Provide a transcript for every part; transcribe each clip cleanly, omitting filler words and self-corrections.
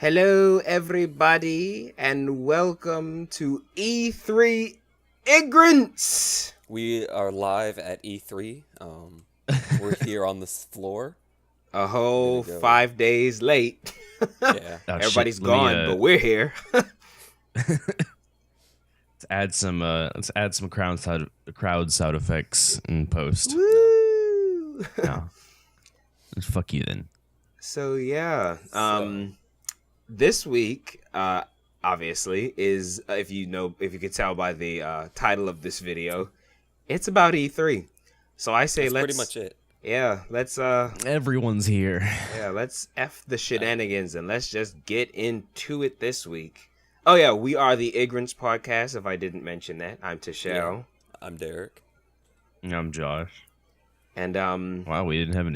Hello, everybody, and welcome to E3 Ig'rance. We are live at E3. We're here on this floor. A whole 5 days late. Yeah, everybody's gone, but we're here. Let's add some crowd sound effects in post. Woo! No. Fuck you then. So yeah, this week, obviously, is if you could tell by the title of this video, it's about E3. So I say that's pretty much it. Yeah, let's everyone's here. Yeah, let's F the shenanigans and let's just get into it this week. Oh yeah, we are the Ig'rance podcast, if I didn't mention that. I'm Tashel. Yeah, I'm Derek. I'm Josh. And wow, we didn't have an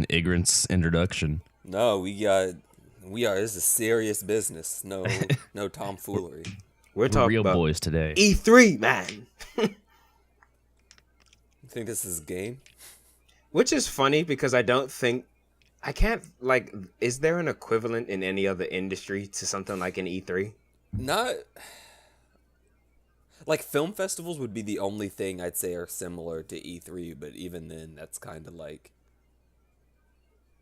Ig'rance introduction. No, we are this is serious business. No tomfoolery. We're talking real about boys today. E3, man. You think this is a game? Which is funny because is there an equivalent in any other industry to something like an E3? Not like film festivals would be the only thing I'd say are similar to E3, but even then that's kind of like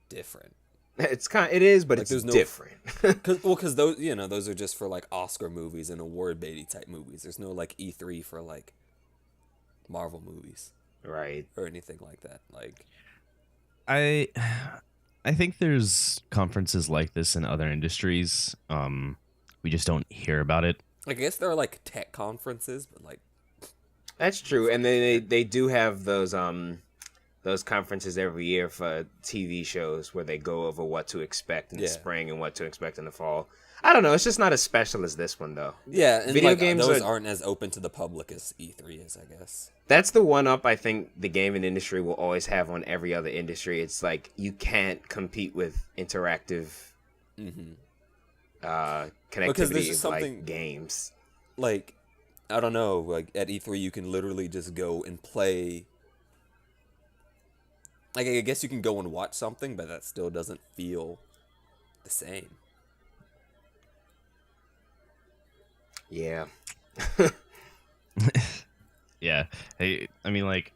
different. It is, but like, it's different. Because those are just for like Oscar movies and award baiting type movies. There's no like E3 for like Marvel movies, right, or anything like that. Like, I think there's conferences like this in other industries. We just don't hear about it. I guess there are like tech conferences, but like that's true. And they do have those conferences every year for TV shows where they go over what to expect in the spring and what to expect in the fall. I don't know. It's just not as special as this one, though. Yeah, and video games aren't as open to the public as E3 is, I guess. That's the one up I think the gaming industry will always have on every other industry. It's like you can't compete with interactive connectivity of like games. Like, I don't know. Like at E3, you can literally just go and play. Like, I guess you can go and watch something, but that still doesn't feel the same. Yeah. Yeah. Hey, I mean, like,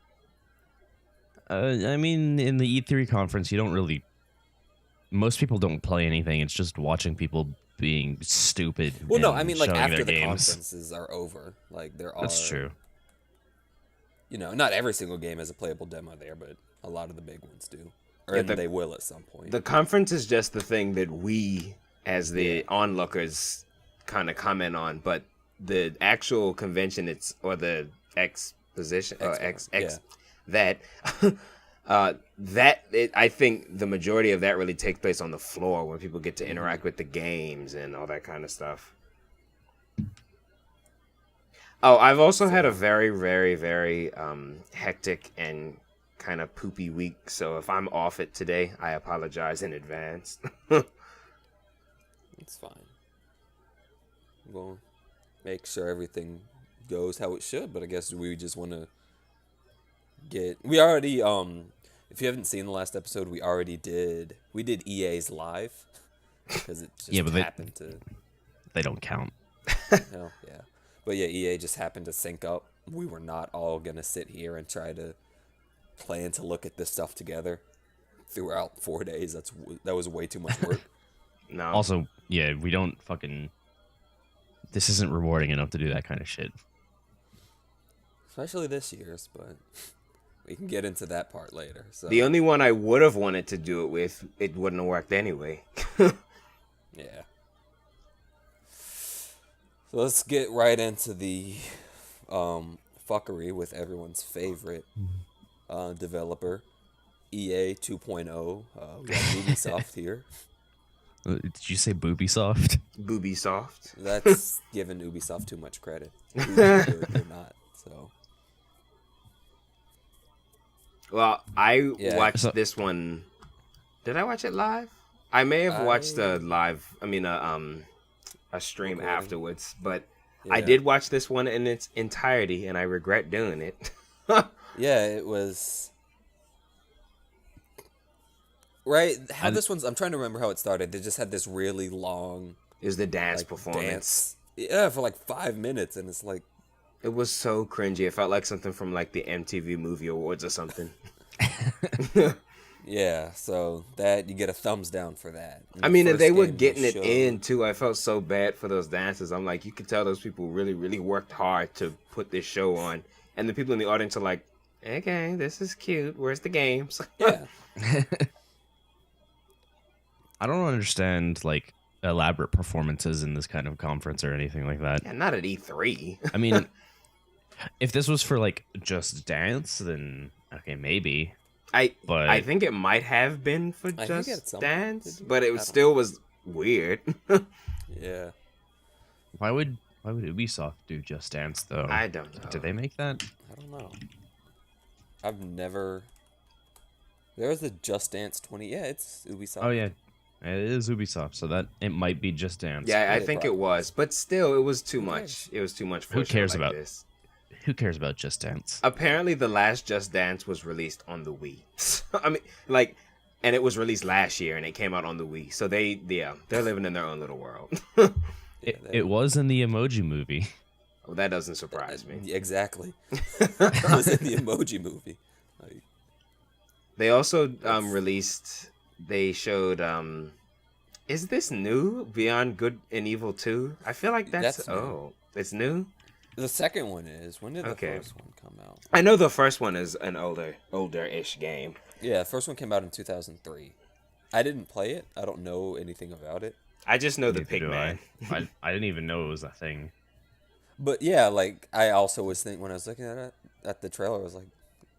in the E3 conference, you don't really. Most people don't play anything. It's just watching people being stupid. Well, no, I mean, like after the games. conferences are over, like there are. That's true. You know, not every single game has a playable demo there, but a lot of the big ones do, or they will at some point. The conference is just the thing that we, as the onlookers, kind of comment on, but the actual convention, the exposition, I think the majority of that really takes place on the floor where people get to interact with the games and all that kind of stuff. Oh, I've also had a very, very, very hectic and kind of poopy week, so if I'm off it today, I apologize in advance. It's fine. We'll make sure everything goes how it should, but I guess we just want to we already if you haven't seen the last episode, we did EA's live because it just happened to. They don't count. No, yeah. But yeah, EA just happened to sync up. We were not all going to sit here and try to plan to look at this stuff together throughout 4 days. That was way too much work. No. Also, yeah, we don't fucking. This isn't rewarding enough to do that kind of shit. Especially this year's, but we can get into that part later. So the only one I would have wanted to do it with, it wouldn't have worked anyway. Yeah. So let's get right into the fuckery with everyone's favorite developer, EA 2.0. We got Boobiesoft here. Did you say Boobiesoft? Boobiesoft. That's giving Ubisoft too much credit. They're not, so. Well, I watched this one. Did I watch it live? I may have watched a stream afterwards, but I did watch this one in its entirety, and I regret doing it. Yeah, it was Right? How this one's... I'm trying to remember how it started. They just had this really long... It was the dance performance. Yeah, for like 5 minutes, and it's like... It was so cringy. It felt like something from like the MTV Movie Awards or something. Yeah, so that you get a thumbs down for that. I mean, and they were getting it in too. I felt so bad for those dancers. I'm like, you could tell those people really, really worked hard to put this show on, and the people in the audience are like, "Okay, this is cute. Where's the games?" Yeah. I don't understand like elaborate performances in this kind of conference or anything like that. Yeah, not at E3. I mean, if this was for like Just Dance, then okay, maybe. I think it might have been for Just Dance, but it still was weird. Yeah. Why would Ubisoft do Just Dance though? I don't know. Did they make that? I don't know. I've never... There was a Just Dance 20... Yeah, it's Ubisoft. Oh yeah, it is Ubisoft, so that it might be Just Dance. Yeah, I think it was, but still, it was too much. It was too much for Who a show cares like about this. Who cares about Just Dance? Apparently, the last Just Dance was released on the Wii. I mean, like, and it was released last year, and it came out on the Wii. So they're living in their own little world. It was in the Emoji Movie. Well, that doesn't surprise me. Exactly. It was in the Emoji Movie. Like, they also released. They showed. Is this new? Beyond Good and Evil 2? I feel like that's new. It's new. The second one is. When did the first one come out? I know the first one is an older-ish game. Yeah, the first one came out in 2003. I didn't play it. I don't know anything about it. I just know the Neither do Pigman. I didn't even know it was a thing. But yeah, like I also was thinking when I was looking at the trailer, I was like,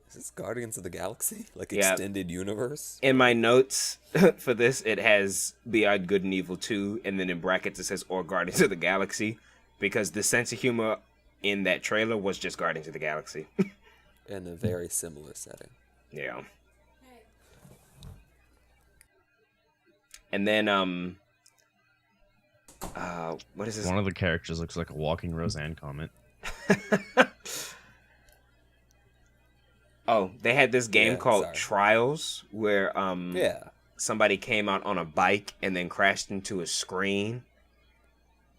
is this Guardians of the Galaxy? Like extended universe? In my notes for this, it has Beyond Good and Evil 2, and then in brackets it says or Guardians of the Galaxy, because the sense of humor in that trailer was just Guardians of the Galaxy. In a very similar setting. Yeah. And then, what is this? One of the characters looks like a walking Roseanne comment. Oh, they had this game called Trials, where somebody came out on a bike and then crashed into a screen,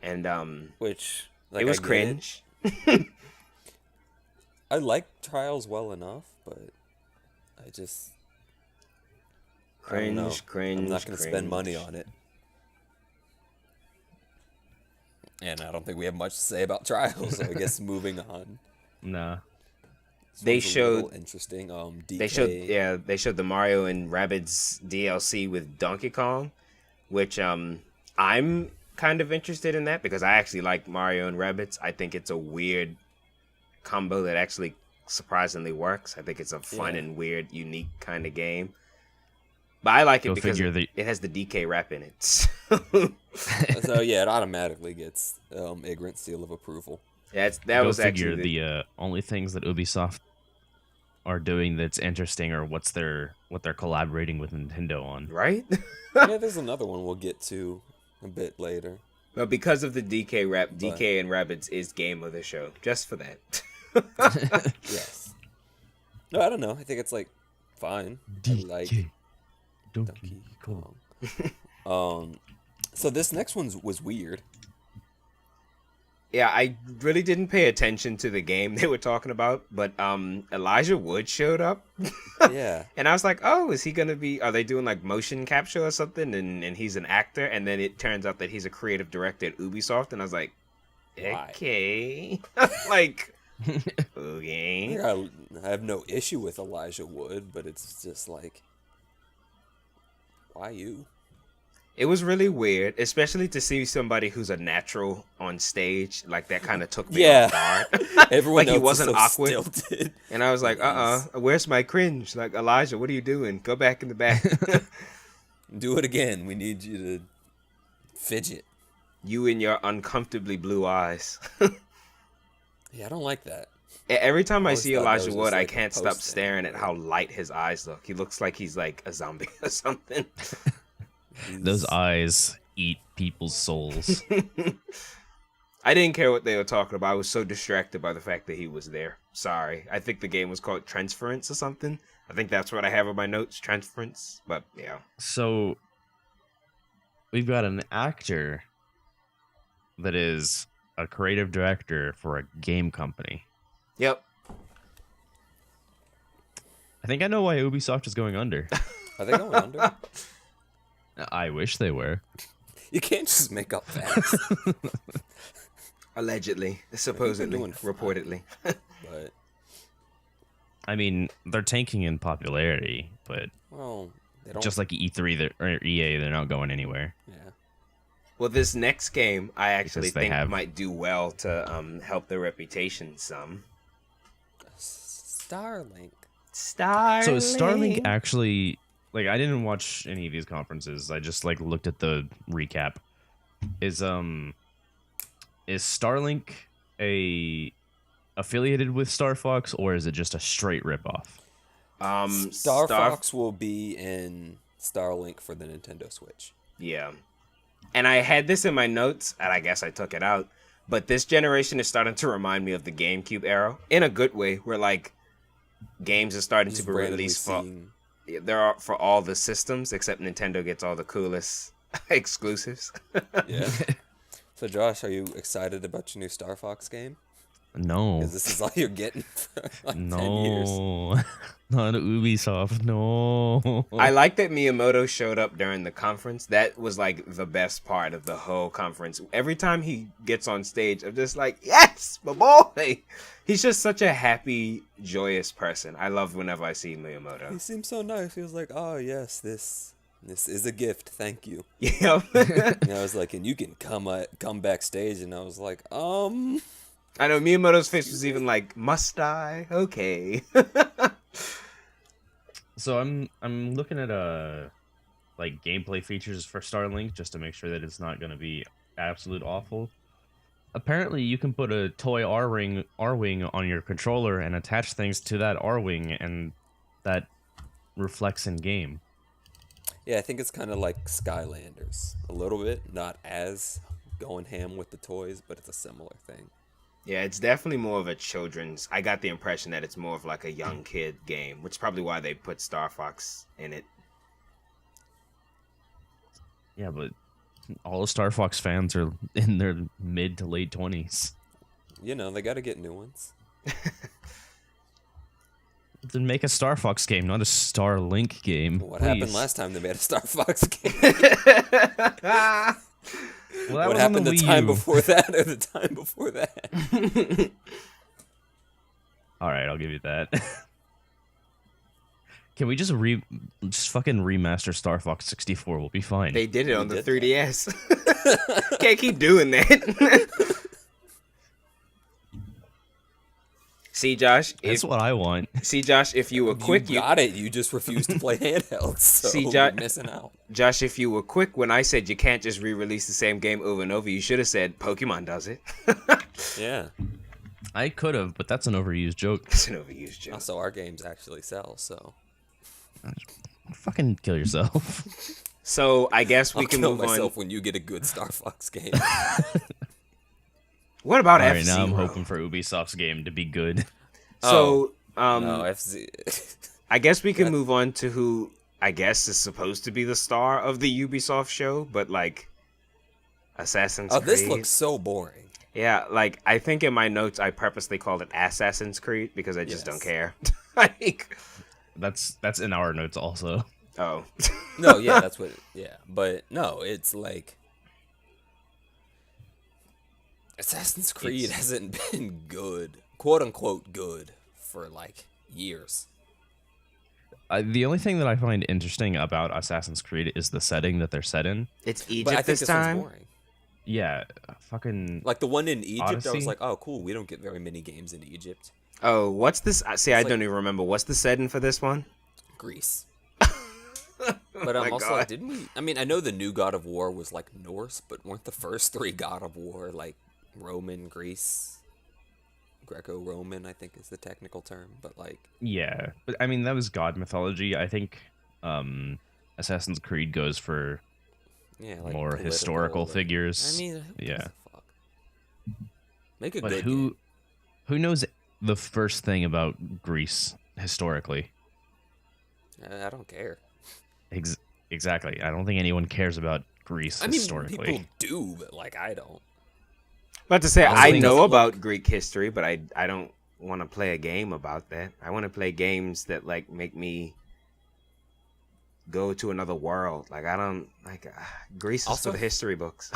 and which it was cringe. I like Trials well enough, but I just cringe. I'm not going to spend money on it. And I don't think we have much to say about Trials, so I guess moving on. Nah. They showed interesting. DK. They showed the Mario and Rabbids DLC with Donkey Kong, which I'm kind of interested in that because I actually like Mario and Rabbids. I think it's a weird combo that actually surprisingly works. I think it's a fun and weird, unique kind of game. But I like it because it has the DK rap in it. So yeah, it automatically gets Ig'rance seal of approval. Yeah, that was figure actually the only things that Ubisoft are doing that's interesting or what they're collaborating with Nintendo on. Right? Yeah, there's another one we'll get to a bit later. Well, because of the DK rap, DK and Rabbids is game of the show. Just for that. Yes. No, I don't know. I think it's like fine. DK. I like Donkey Kong. So this next one was weird. Yeah, I really didn't pay attention to the game they were talking about, but Elijah Wood showed up. Yeah. And I was like, oh, is he going to be, are they doing like motion capture or something? And he's an actor. And then it turns out that he's a creative director at Ubisoft. And I was like, okay. Like, okay. I have no issue with Elijah Wood, but it's just like, why you? It was really weird, especially to see somebody who's a natural on stage. Like, that kind of took me off guard. Everyone like, he wasn't so awkward. Stilted. And I was like, where's my cringe? Like, Elijah, what are you doing? Go back in the back. Do it again. We need you to fidget. You and your uncomfortably blue eyes. Yeah, I don't like that. Every time I see Elijah Wood, I like can't stop staring at how light his eyes look. He looks like he's like a zombie or something. Those eyes eat people's souls. I didn't care what they were talking about. I was so distracted by the fact that he was there. Sorry. I think the game was called Transference or something. I think that's what I have in my notes, transference. But yeah. So we've got an actor that is a creative director for a game company. Yep. I think I know why Ubisoft is going under. Are they going under? I wish they were. You can't just make up facts. Allegedly, supposedly, doing fine. reportedly. But I mean, they're tanking in popularity, but well, they don't. just like E3 or EA, they're not going anywhere. Yeah. Well, this next game I actually Because they think have- might do well to help their reputation some. Starlink. Starlink. So is Starlink actually, like, I didn't watch any of these conferences. I just like looked at the recap. Is Starlink affiliated with Star Fox, or is it just a straight ripoff? Star Fox will be in Starlink for the Nintendo Switch. Yeah. And I had this in my notes, and I guess I took it out. But this generation is starting to remind me of the GameCube era in a good way, where like games are starting to be released for all the systems, except Nintendo gets all the coolest exclusives. Yeah. So Josh, are you excited about your new Star Fox game? No. Because this is all you're getting for like 10 years. No. Not Ubisoft. No. I like that Miyamoto showed up during the conference. That was like the best part of the whole conference. Every time he gets on stage, I'm just like, yes, my boy. He's just such a happy, joyous person. I love whenever I see He Miyamoto. seems so nice. He was like, oh yes, this is a gift. Thank you. Yeah. And I was like, and you can come backstage. And I was like, I know Miyamoto's face was even like, must I? Okay. So I'm looking at like gameplay features for Starlink just to make sure that it's not going to be absolute awful. Apparently, you can put a toy R-wing on your controller and attach things to that R-wing, and that reflects in game. yeah, I think it's kind of like Skylanders a little bit, not as going ham with the toys, but it's a similar thing. Yeah, it's definitely more of a children's. I got the impression that it's more of like a young kid game, which is probably why they put Star Fox in it. Yeah, but all the Star Fox fans are in their mid to late 20s. You know, they got to get new ones. Then make a Star Fox game, not a Starlink game. What please. happened last time they made a Star Fox game? Well, that What was on happened the Wii time U. before that or the time before that? All right, I'll give you that. Can we just fucking remaster Star Fox 64? We'll be fine. They did it on the did 3DS. Can't keep doing that. See, Josh, That's what I want. if you were quick, You got it. You just refuse to play handhelds, so See, you're missing out. Josh, if you were quick when I said you can't just re-release the same game over and over, you should have said Pokemon does it. Yeah. I could have, but that's an overused joke. It's an overused joke. Also, our games actually sell, so Fucking kill yourself. So I guess we I'll can kill move on. myself when you get a good Star Fox game. What about All right, F-Zero? now I'm hoping for Ubisoft's game to be good. So, No, FZ. I guess we can move on to who I guess is supposed to be the star of the Ubisoft show, but like Assassin's Creed. This looks so boring. Yeah, like I think in my notes I purposely called it Assassin's Creed because I just Yes. don't care. Like, That's in our notes also. oh, No, yeah, that's what. Yeah, but no, it's like Assassin's Creed hasn't been good, quote unquote good, for like years. The only thing that I find interesting about Assassin's Creed is the setting that they're set in. it's But I Egypt think this this time. one's boring. Yeah, fucking. Like the one in Egypt, I was Odyssey? like, oh, cool. We don't get very many games in Egypt. Oh, what's this? See, I like- don't even remember. What's the setting for this one? Greece. But my I'm also God. like, didn't we? I mean, I know the new God of War was like Norse, but weren't the first three God of War like Roman, Greece, Greco-Roman? I think is the technical term, but like, Yeah, but I mean that was god mythology. I think Assassin's Creed goes for yeah, like more political, historical like- figures. I mean, who gives yeah. a fuck? Make a But good who game. who knows the first thing about Greece historically? I don't care. Exactly. I don't think anyone cares about Greece historically. People do, but like I don't. About to say, I I know look- about Greek history, but I don't want to play a game about that. I want to play games that like make me go to another world. Like I don't like Greece is Also- for the history books.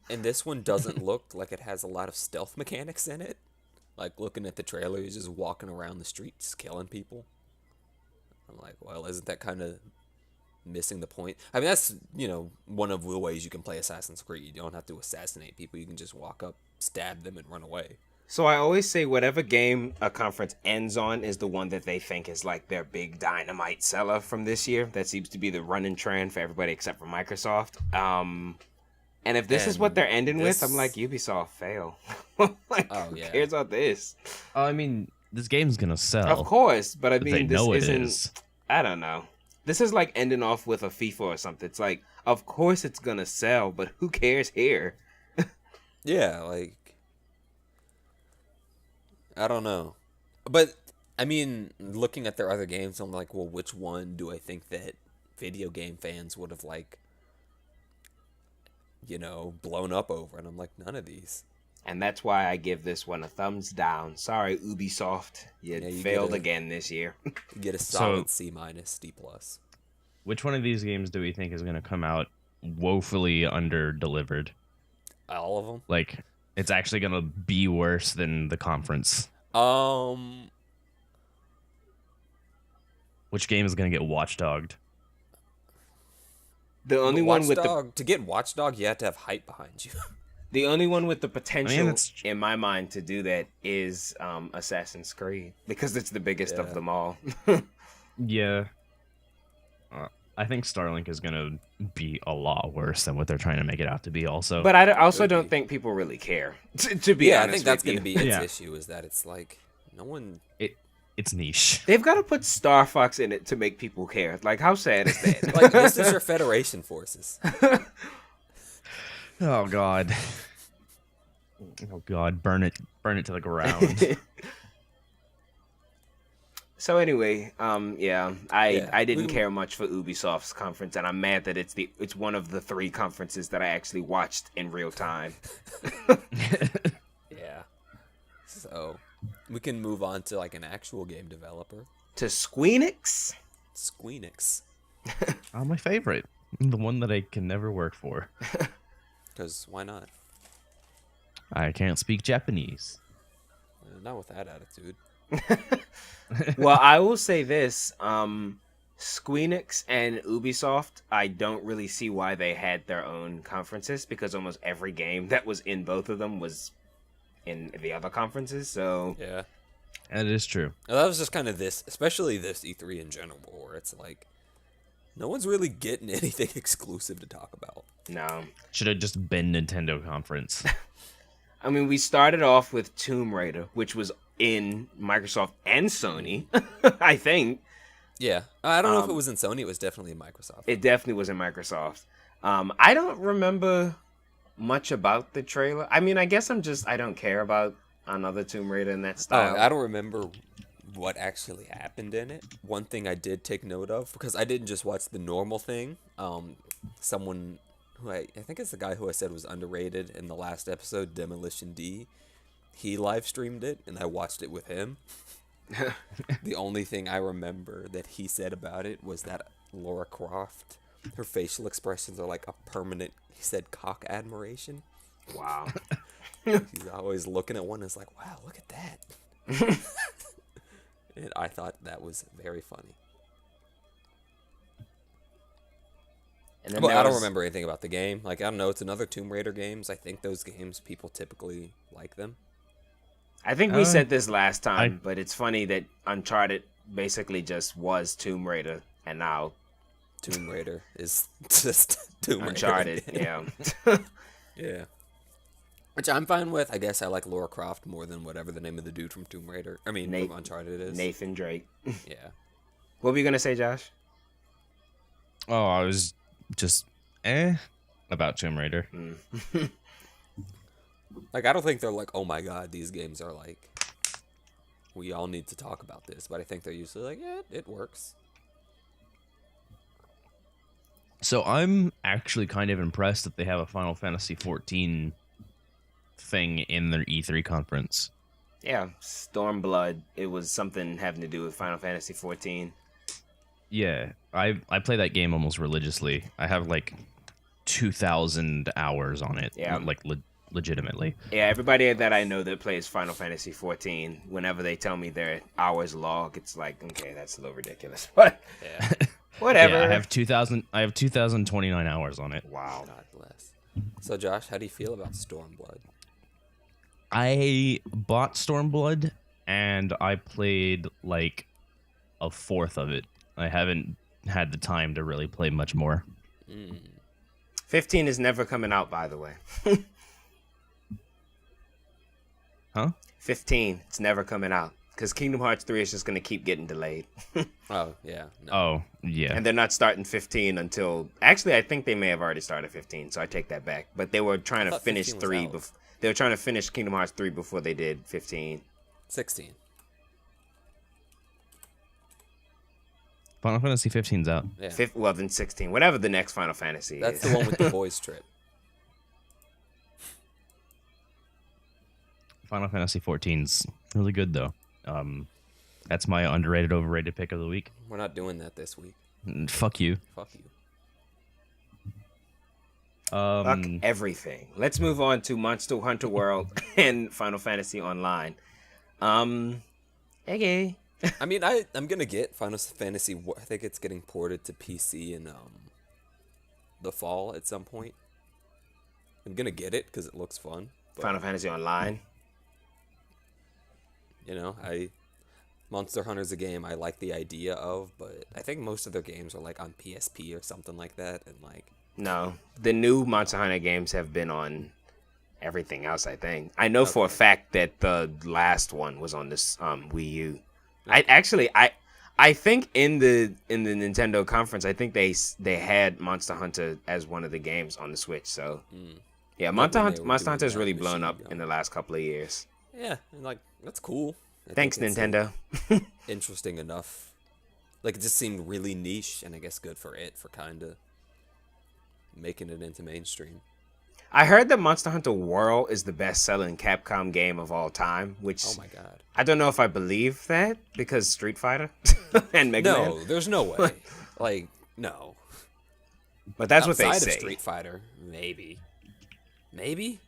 And this one doesn't look like it has a lot of stealth mechanics in it. Like looking at the trailer, he's just walking around the streets killing people. I'm like, well, isn't that kind of missing the point? I mean, that's, one of the ways you can play Assassin's Creed. You don't have to assassinate people. You can just walk up, stab them, and run away. So I always say whatever game a conference ends on is the one that they think is like their big dynamite seller from this year. That seems to be the running trend for everybody except for Microsoft. And if this is what they're ending with, I'm like, Ubisoft, fail. Like, who cares about this? I mean, this game's gonna sell. Of course, but I But mean, they this know it isn't. is. I don't know. This is like ending off with a FIFA or something. It's like, of course it's gonna sell, but who cares here? Yeah, like, I don't know. But, I mean, looking at their other games, I'm like, well, which one do I think that video game fans would have, like, blown up over? And I'm like, none of these. And that's why I give this one a thumbs down. Sorry, Ubisoft, you failed again this year. You get a solid C-, D+. Which one of these games do we think is gonna come out woefully under-delivered? All of them? Like, it's actually gonna be worse than the conference. Which game is gonna get watchdogged? The only one with the To get Watchdog, you have to have hype behind you. the only one with the potential that's in my mind to do that is Assassin's Creed because it's the biggest of them all. Yeah. I think Starlink is gonna be a lot worse than what they're trying to make it out to be. Also, But I also don't think people really care. To be honest, I think that's going to be its issue, is that it's like no one. it's niche. They've got to put Star Fox in it to make people care. Like, how sad is that? Like, this is your Federation forces. Oh God. Oh God, burn it to the ground. So anyway, I didn't we- care much for Ubisoft's conference, and I'm mad that it's one of the 3 conferences that I actually watched in real time. Yeah. So we can move on to like an actual game developer, To Squeenix. Squeenix, My favorite, the one that I can never work for. because why not? I can't speak Japanese. Not with that attitude. Well, I will say this: Squeenix and Ubisoft, I don't really see why they had their own conferences because almost every game that was in both of them was in the other conferences. So Yeah. That is true. That was just kind of this, especially this E3 in general, where it's like no one's really getting anything exclusive to talk about. no. Should have just been Nintendo conference. I mean, we started off with Tomb Raider, which was in Microsoft and Sony, I think. Yeah, I don't know if it was in Sony. It was definitely in Microsoft. It definitely was in Microsoft. I don't remember much about the trailer. I mean, I guess I don't care about another Tomb Raider in that style. I don't remember what actually happened in it. One thing I did take note of, because I didn't just watch the normal thing. Someone who I think it's the guy who I said was underrated in the last episode, Demolition D. He live streamed it, and I watched it with him. The only thing I remember that he said about it was that Lara Croft, her facial expressions are like a permanent, he said, cock admiration. Wow. He's always looking at one and is like, wow, look at that. And I thought that was very funny. And then But there I don't was- remember anything about the game. Like, I don't know, it's another Tomb Raider games. I think those games, people typically like them. I think we said this last time, I- but it's funny that Uncharted basically just was Tomb Raider, and now Tomb Raider is just Tomb Raider. Uncharted. again. Yeah. Yeah. Which I'm fine with. I guess I like Lara Croft more than whatever the name of the dude from Tomb Raider, from Uncharted is. Nathan Drake. Yeah. What were you gonna say, Josh? Oh, I was just about Tomb Raider. Like, I don't think they're like, oh my god, these games are like, we all need to talk about this. But I think they're usually like, yeah, it works. So I'm actually kind of impressed that they have a Final Fantasy 14 thing in their E3 conference. Yeah, Stormblood. It was something having to do with Final Fantasy 14. Yeah, I play that game almost religiously. I have like 2,000 hours on it. Yeah. Like legitimately. Yeah, everybody that I know that plays Final Fantasy 14, whenever they tell me their hours log, it's like, okay, that's a little ridiculous. But Yeah. whatever. Yeah, I have 2,029 hours on it. Wow. God bless. So, Josh, how do you feel about Stormblood? I bought Stormblood and I played like a fourth of it. I haven't had the time to really play much more. 15 is never coming out, by the way. Huh? 15, it's never coming out. Because Kingdom Hearts 3 is just going to keep getting delayed. Oh, yeah. No. Oh, yeah. And they're not starting 15 until... Actually, I think they may have already started 15, so I take that back. But they were trying to finish 3 before... They were trying to finish Kingdom Hearts 3 before they did 15. 16. Final Fantasy 15's out. Yeah. Well, then 16. Whatever the next Final Fantasy That's is. the one with the boys trip. Final Fantasy 14's really good, though. That's my underrated, overrated pick of the week. We're not doing that this week. Fuck you. Fuck you. Fuck everything. Let's move on to Monster Hunter World and Final Fantasy Online. Okay. I mean, I'm gonna get Final Fantasy. I think it's getting ported to PC in the fall at some point. I'm gonna get it because it looks fun. But, Final Fantasy Online. you know, Monster Hunter's a game I like the idea of, but I think most of their games are like on PSP or something like that, and like. No, the new Monster Hunter games have been on everything else, I think. I know for a fact that the last one was on this Wii U. I think in the Nintendo conference, I think they had Monster Hunter as one of the games on the Switch. So yeah, Monster Hunter has really blown up in the last couple of years. Yeah, and like that's cool. Thanks, Nintendo. Interesting enough. Like it just seemed really niche, and I guess good for it for kind of making it into mainstream. I heard that Monster Hunter World is the best-selling Capcom game of all time, which Oh my god. I don't know if I believe that because Street Fighter and Mega Man. No, there's no way. Like no. But that's what they Outside say. of Street Fighter, maybe. Maybe.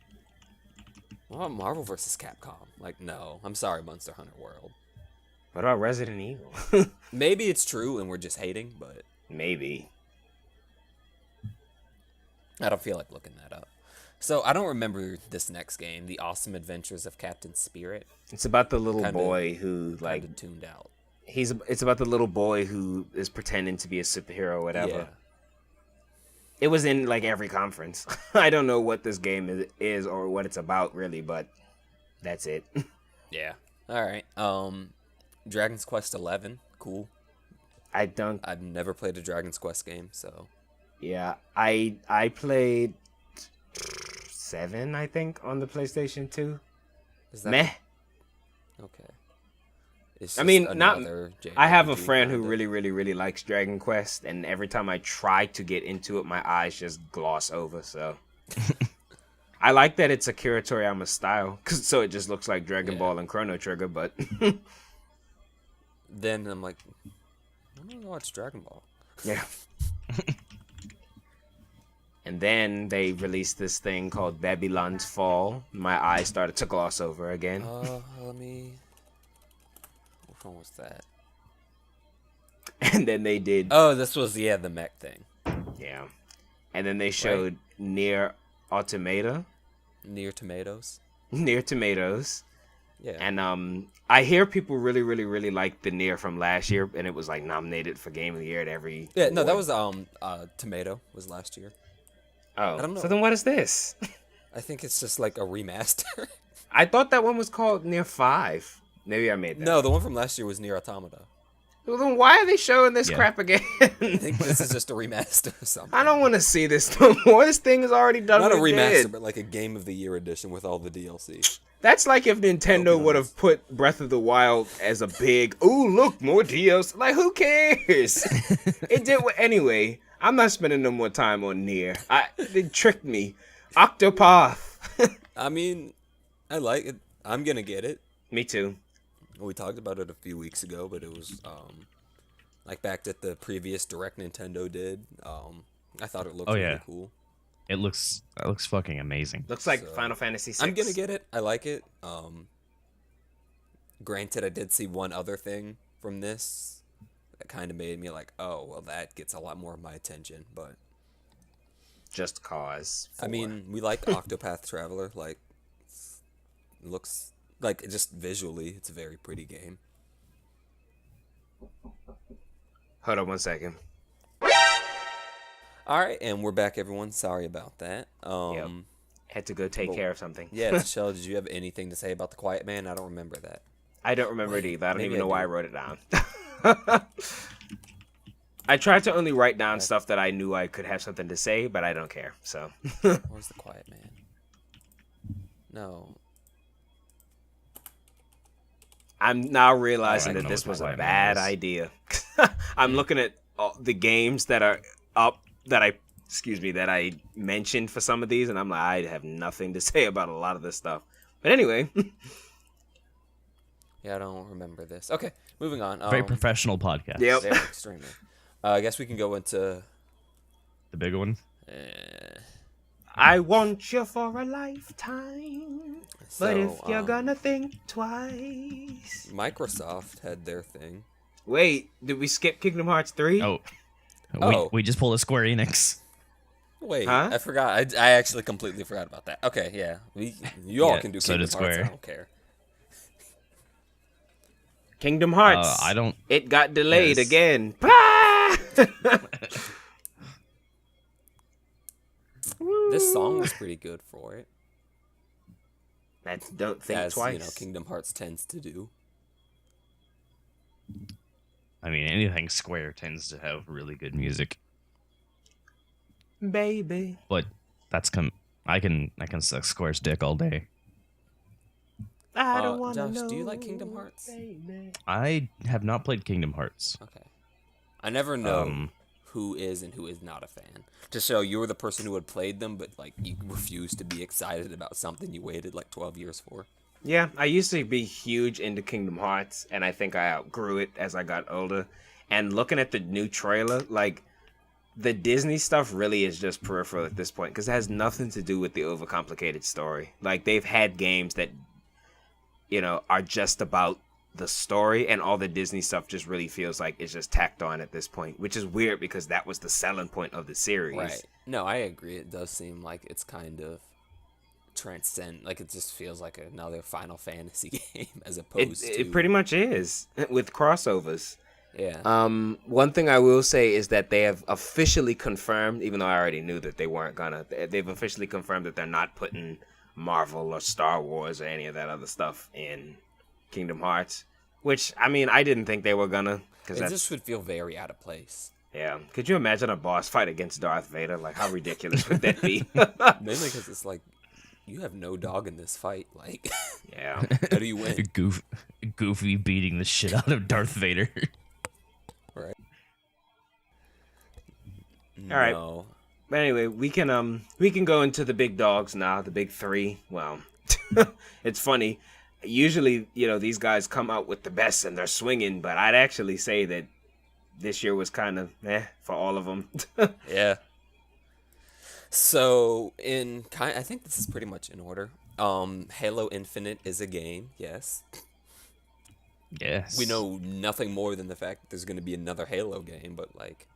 What about Marvel vs. Capcom? Like no. I'm sorry, Monster Hunter World. What about Resident Evil? Maybe it's true and we're just hating, but Maybe. I don't feel like looking that up. So I don't remember this next game, The Awesome Adventures of Captain Spirit. It's about the little boy who like Kinda tuned out. it's about the little boy who is pretending to be a superhero or whatever. Yeah. It was in like every conference. I don't know what this game is or what it's about really, but that's it. Yeah. All right. Dragon's Quest 11, cool. I've never played a Dragon's Quest game, so Yeah, I played 7, I think, on the PlayStation 2. is that Meh. okay? It's I mean, just not. another I have a JRPG friend who kinda. really, really, really likes Dragon Quest, and every time I try to get into it, my eyes just gloss over. So, I like that it's Akira Toriyama style, so it just looks like Dragon Ball and Chrono Trigger. But Then I'm like, I don't know what's Dragon Ball. yeah. And then they released this thing called Babylon's Fall. My eyes started to gloss over again. Let me. Which one was that? And then they did, Oh, this was the mech thing. yeah. And then they showed Near Automata, Near Tomatoes. Near Tomatoes. Yeah. And I hear people really, really, really like the Nier from last year, and it was like nominated for Game of the Year at every. Yeah, no, that award. was Tomato was last year. Oh, I don't know. So then what is this? I think it's just like a remaster. I thought that one was called Nier 5. Maybe I made that. No, the one from last year was Near Automata. Well, then why are they showing this Yeah. crap again? I think this is just a remaster or something. I don't want to see this no more. This thing is already done. Not a what it remaster, did. but like a Game of the Year edition with all the DLC. That's like if Nintendo would have put Breath of the Wild as a big, ooh, look, more DLC. Like, who cares? It did anyway. I'm not spending no more time on Nier. They tricked me. Octopath. I mean, I like it. I'm gonna get it. Me too. We talked about it a few weeks ago, but it was like back at the previous Direct Nintendo did. I thought it looked really cool. It looks fucking amazing. Looks like Final Fantasy VI. I'm gonna get it. I like it. Granted, I did see one other thing from this that kind of made me like, oh, well, that gets a lot more of my attention. But Just Cause 4. I mean, we like Octopath Traveler. Like, it looks like just visually, it's a very pretty game. Hold on 1 second. All right, and we're back, everyone. Sorry about that. Yep. Had to go take care of something. Yeah, Tashel, did you have anything to say about The Quiet Man? I don't remember that. I don't remember it either. I don't even know why I wrote it down. I tried to only write down stuff that I knew I could have something to say, but I don't care. So. Where's The Quiet Man? No. I'm now realizing that this was a bad idea. I'm looking at the games that are up that I mentioned for some of these, and I'm like, I have nothing to say about a lot of this stuff. But anyway. Yeah, I don't remember this. Okay, moving on. Very professional podcast. Yep. Very extremely. I guess we can go into The big one. I want you for a lifetime. But if So, you're gonna think twice. Microsoft had their thing. Wait, did we skip Kingdom Hearts 3? Oh. Oh. We just pulled a Square Enix. Wait, Huh? I forgot. I actually completely forgot about that. Okay, yeah. You all can do so Kingdom did Hearts. Square. I don't care. Kingdom Hearts. I don't. It got delayed Yes. again. This song was pretty good for it. That's Don't Think As, Twice. you know, Kingdom Hearts tends to do. I mean, anything Square tends to have really good music. Baby. But that's I can suck Square's dick all day. I don't want to Josh, know. do you like Kingdom Hearts? Baby. I have not played Kingdom Hearts. Okay. I never know who is and who is not a fan. To show you were the person who had played them, but like you refused to be excited about something you waited like 12 years for. Yeah, I used to be huge into Kingdom Hearts, and I think I outgrew it as I got older. And looking at the new trailer, like, the Disney stuff really is just peripheral at this point, because it has nothing to do with the overcomplicated story. Like, they've had games that, you know, are just about the story, and all the Disney stuff just really feels like it's just tacked on at this point, which is weird because that was the selling point of the series. Right. No, I agree. It does seem like it's kind of transcend, like it just feels like another Final Fantasy game as opposed to... It pretty much is, with crossovers. Yeah. One thing I will say is that they have officially confirmed, even though I already knew that they weren't gonna, they've officially confirmed that they're not putting Marvel or Star Wars or any of that other stuff in Kingdom Hearts, which, I mean, I didn't think they were gonna, because it just would feel very out of place. Yeah. Could you imagine a boss fight against Darth Vader? Like, how ridiculous would that be? Mainly because it's like, you have no dog in this fight. Like, yeah. how do you win? Goofy beating the shit out of Darth Vader. Right. All right. No. But anyway, we can go into the big dogs now, the big three. Well, it's funny. Usually, you know, these guys come out with the best and they're swinging, but I'd actually say that this year was kind of for all of them. Yeah. So I think this is pretty much in order. Halo Infinite is a game, yes. Yes. We know nothing more than the fact that there's going to be another Halo game, but like,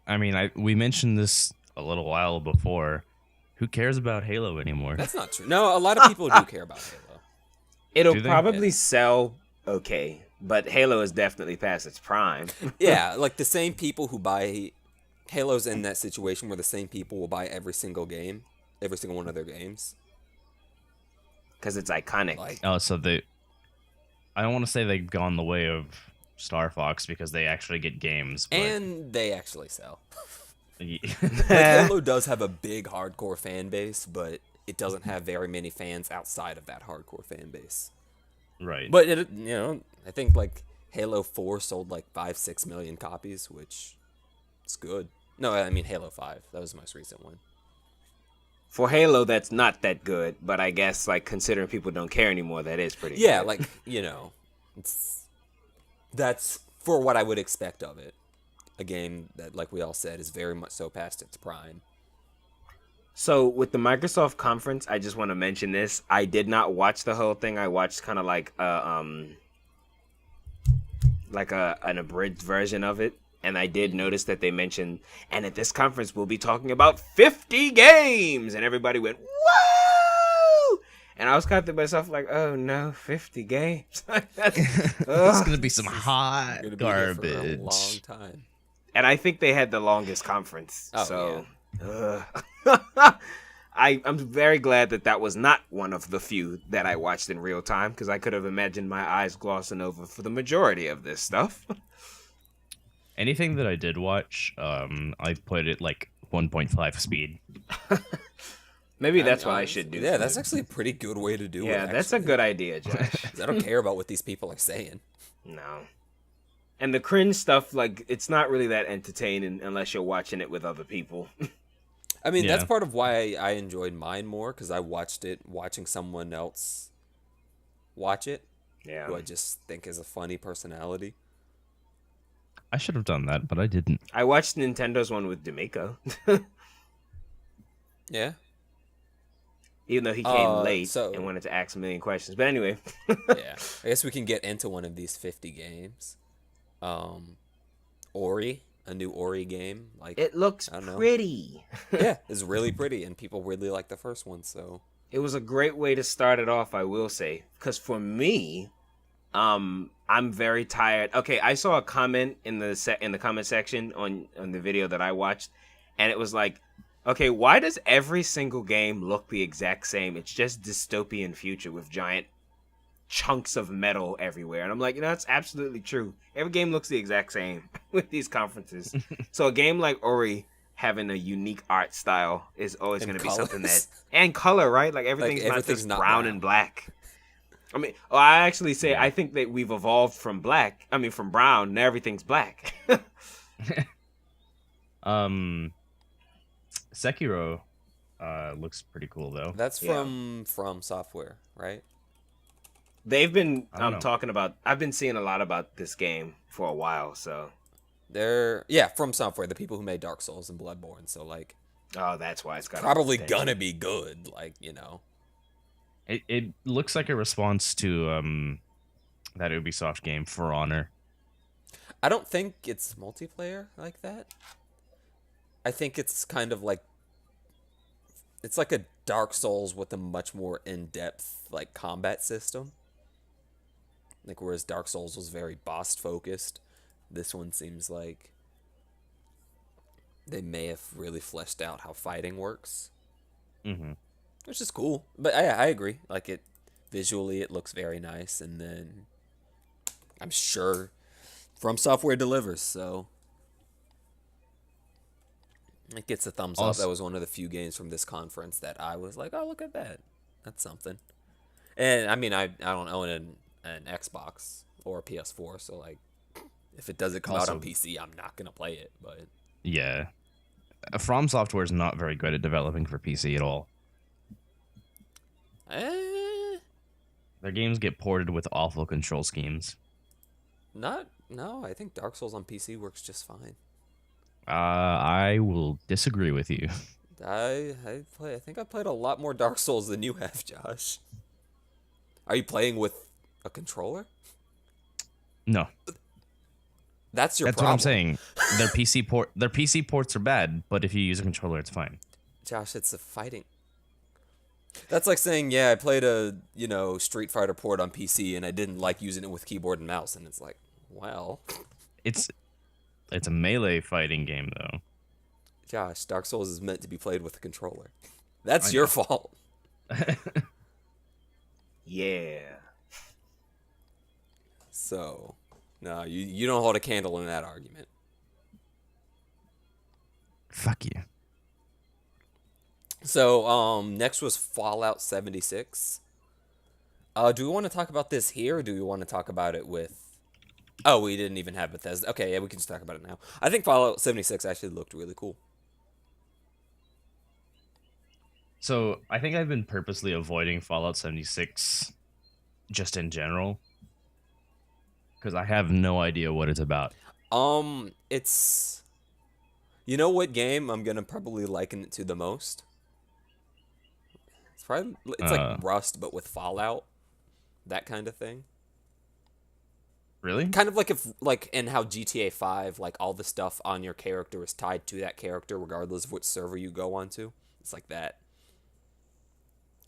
I mean, we mentioned this a little while before. Who cares about Halo anymore? that's not true. No, a lot of people do care about Halo. It'll Do they? probably Yeah. sell okay, but Halo is definitely past its prime. Yeah, like the same people who buy Halo's in that situation where the same people will buy every single one of their games. Because it's iconic. Like, Oh, so I don't want to say they've gone the way of Star Fox because they actually get games. But and they actually sell. Yeah. Like, Halo does have a big hardcore fan base, but it doesn't have very many fans outside of that hardcore fan base. Right. But I think like Halo 4 sold like 5-6 million copies, which It's good. No, I mean Halo 5. That was the most recent one. For Halo, that's not that good, but I guess, like, considering people don't care anymore, that is pretty good. Like, that's for what I would expect of it. A game that, like we all said, is very much so past its prime. So, with the Microsoft conference, I just want to mention this. I did not watch the whole thing. I watched kind of like an abridged version of it. And I did notice that they mentioned, and at this conference, we'll be talking about 50 games. And everybody went, whoa! And I was kind of to myself like, oh no, 50 games. It's going to be some hot garbage. Be for a long time. And I think they had the longest conference. Oh, so, I'm very glad that was not one of the few that I watched in real time, because I could have imagined my eyes glossing over for the majority of this stuff. Anything that I did watch, I put it like 1.5 speed. Maybe that's what I should do. Yeah, that's actually a pretty good way to do it. Yeah, that's a good idea, Josh. I don't care about what these people are saying. No. And the cringe stuff, like, it's not really that entertaining unless you're watching it with other people. I mean, that's part of why I enjoyed mine more, because I watched it watching someone else watch it. Yeah. Who I just think is a funny personality. I should have done that, but I didn't. I watched Nintendo's one with D'Amico. Yeah. Even though he came late and wanted to ask a million questions. But anyway. Yeah. I guess we can get into one of these 50 games. Ori, a new Ori game. Like, it looks pretty. Yeah, it's really pretty, and people really like the first one, so. It was a great way to start it off, I will say. Because for me, I'm very tired. Okay, I saw a comment in the comment section on the video that I watched, and it was like, okay, why does every single game look the exact same? It's just dystopian future with giant chunks of metal everywhere. And I'm like, that's absolutely true. Every game looks the exact same with these conferences. So a game like Ori having a unique art style is always going to be something that, and color, right? Like everything's not just brown and black. I mean, I actually say I think that we've evolved from brown, and everything's black. Sekiro looks pretty cool though. That's from Software, right? They've been talking about. I've been seeing a lot about this game for a while. So they're from Software, the people who made Dark Souls and Bloodborne. So like, oh, that's why it's got probably gonna be good. Like, It looks like a response to that Ubisoft game, For Honor. I don't think it's multiplayer like that. I think it's kind of like, it's like a Dark Souls with a much more in-depth like combat system. Like, whereas Dark Souls was very boss focused, this one seems like they may have really fleshed out how fighting works. Mm-hmm. Which is cool. But I agree. Like, visually it looks very nice, and then I'm sure From Software delivers, so it gets a thumbs up. That was one of the few games from this conference that I was like, oh, look at that. That's something. And I mean, I don't own an Xbox or a PS4, so like, if it doesn't come out on PC, I'm not gonna play it. But yeah, From Software is not very good at developing for PC at all. Their games get ported with awful control schemes. No, I think Dark Souls on PC works just fine. I will disagree with you. I think I played a lot more Dark Souls than you have, Josh. Are you playing with a controller? No. That's what I'm saying. Their PC ports are bad, but if you use a controller, it's fine. Josh, it's a fighting. That's like saying, I played a Street Fighter port on PC and I didn't like using it with keyboard and mouse, and it's like, well, it's a melee fighting game though. Josh, Dark Souls is meant to be played with a controller. That's your fault. Yeah. So, no, you don't hold a candle in that argument. Fuck you. So, next was Fallout 76. Do we want to talk about this here, or do we want to talk about it with Oh, we didn't even have Bethesda. Okay, yeah, we can just talk about it now. I think Fallout 76 actually looked really cool. So I think I've been purposely avoiding Fallout 76 just in general because I have no idea what it's about. It's... You know what game I'm going to probably liken it to the most? It's like Rust, but with Fallout. That kind of thing. Really? Kind of like in how GTA 5, like all the stuff on your character is tied to that character regardless of which server you go onto. It's like that.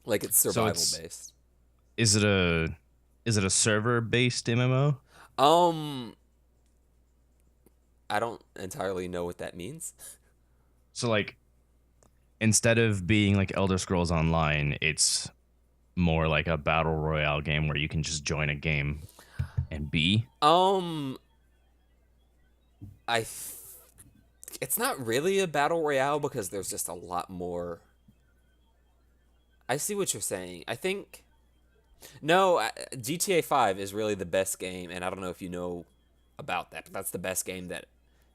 Like it's survival based. Is it a server based MMO? I don't entirely know what that means. So like instead of being like Elder Scrolls Online, it's more like a battle royale game where you can just join a game and be. It's not really a battle royale because there's just a lot more. I see what you're saying. I think GTA 5 is really the best game, and I don't know if you know about that, but that's the best game that,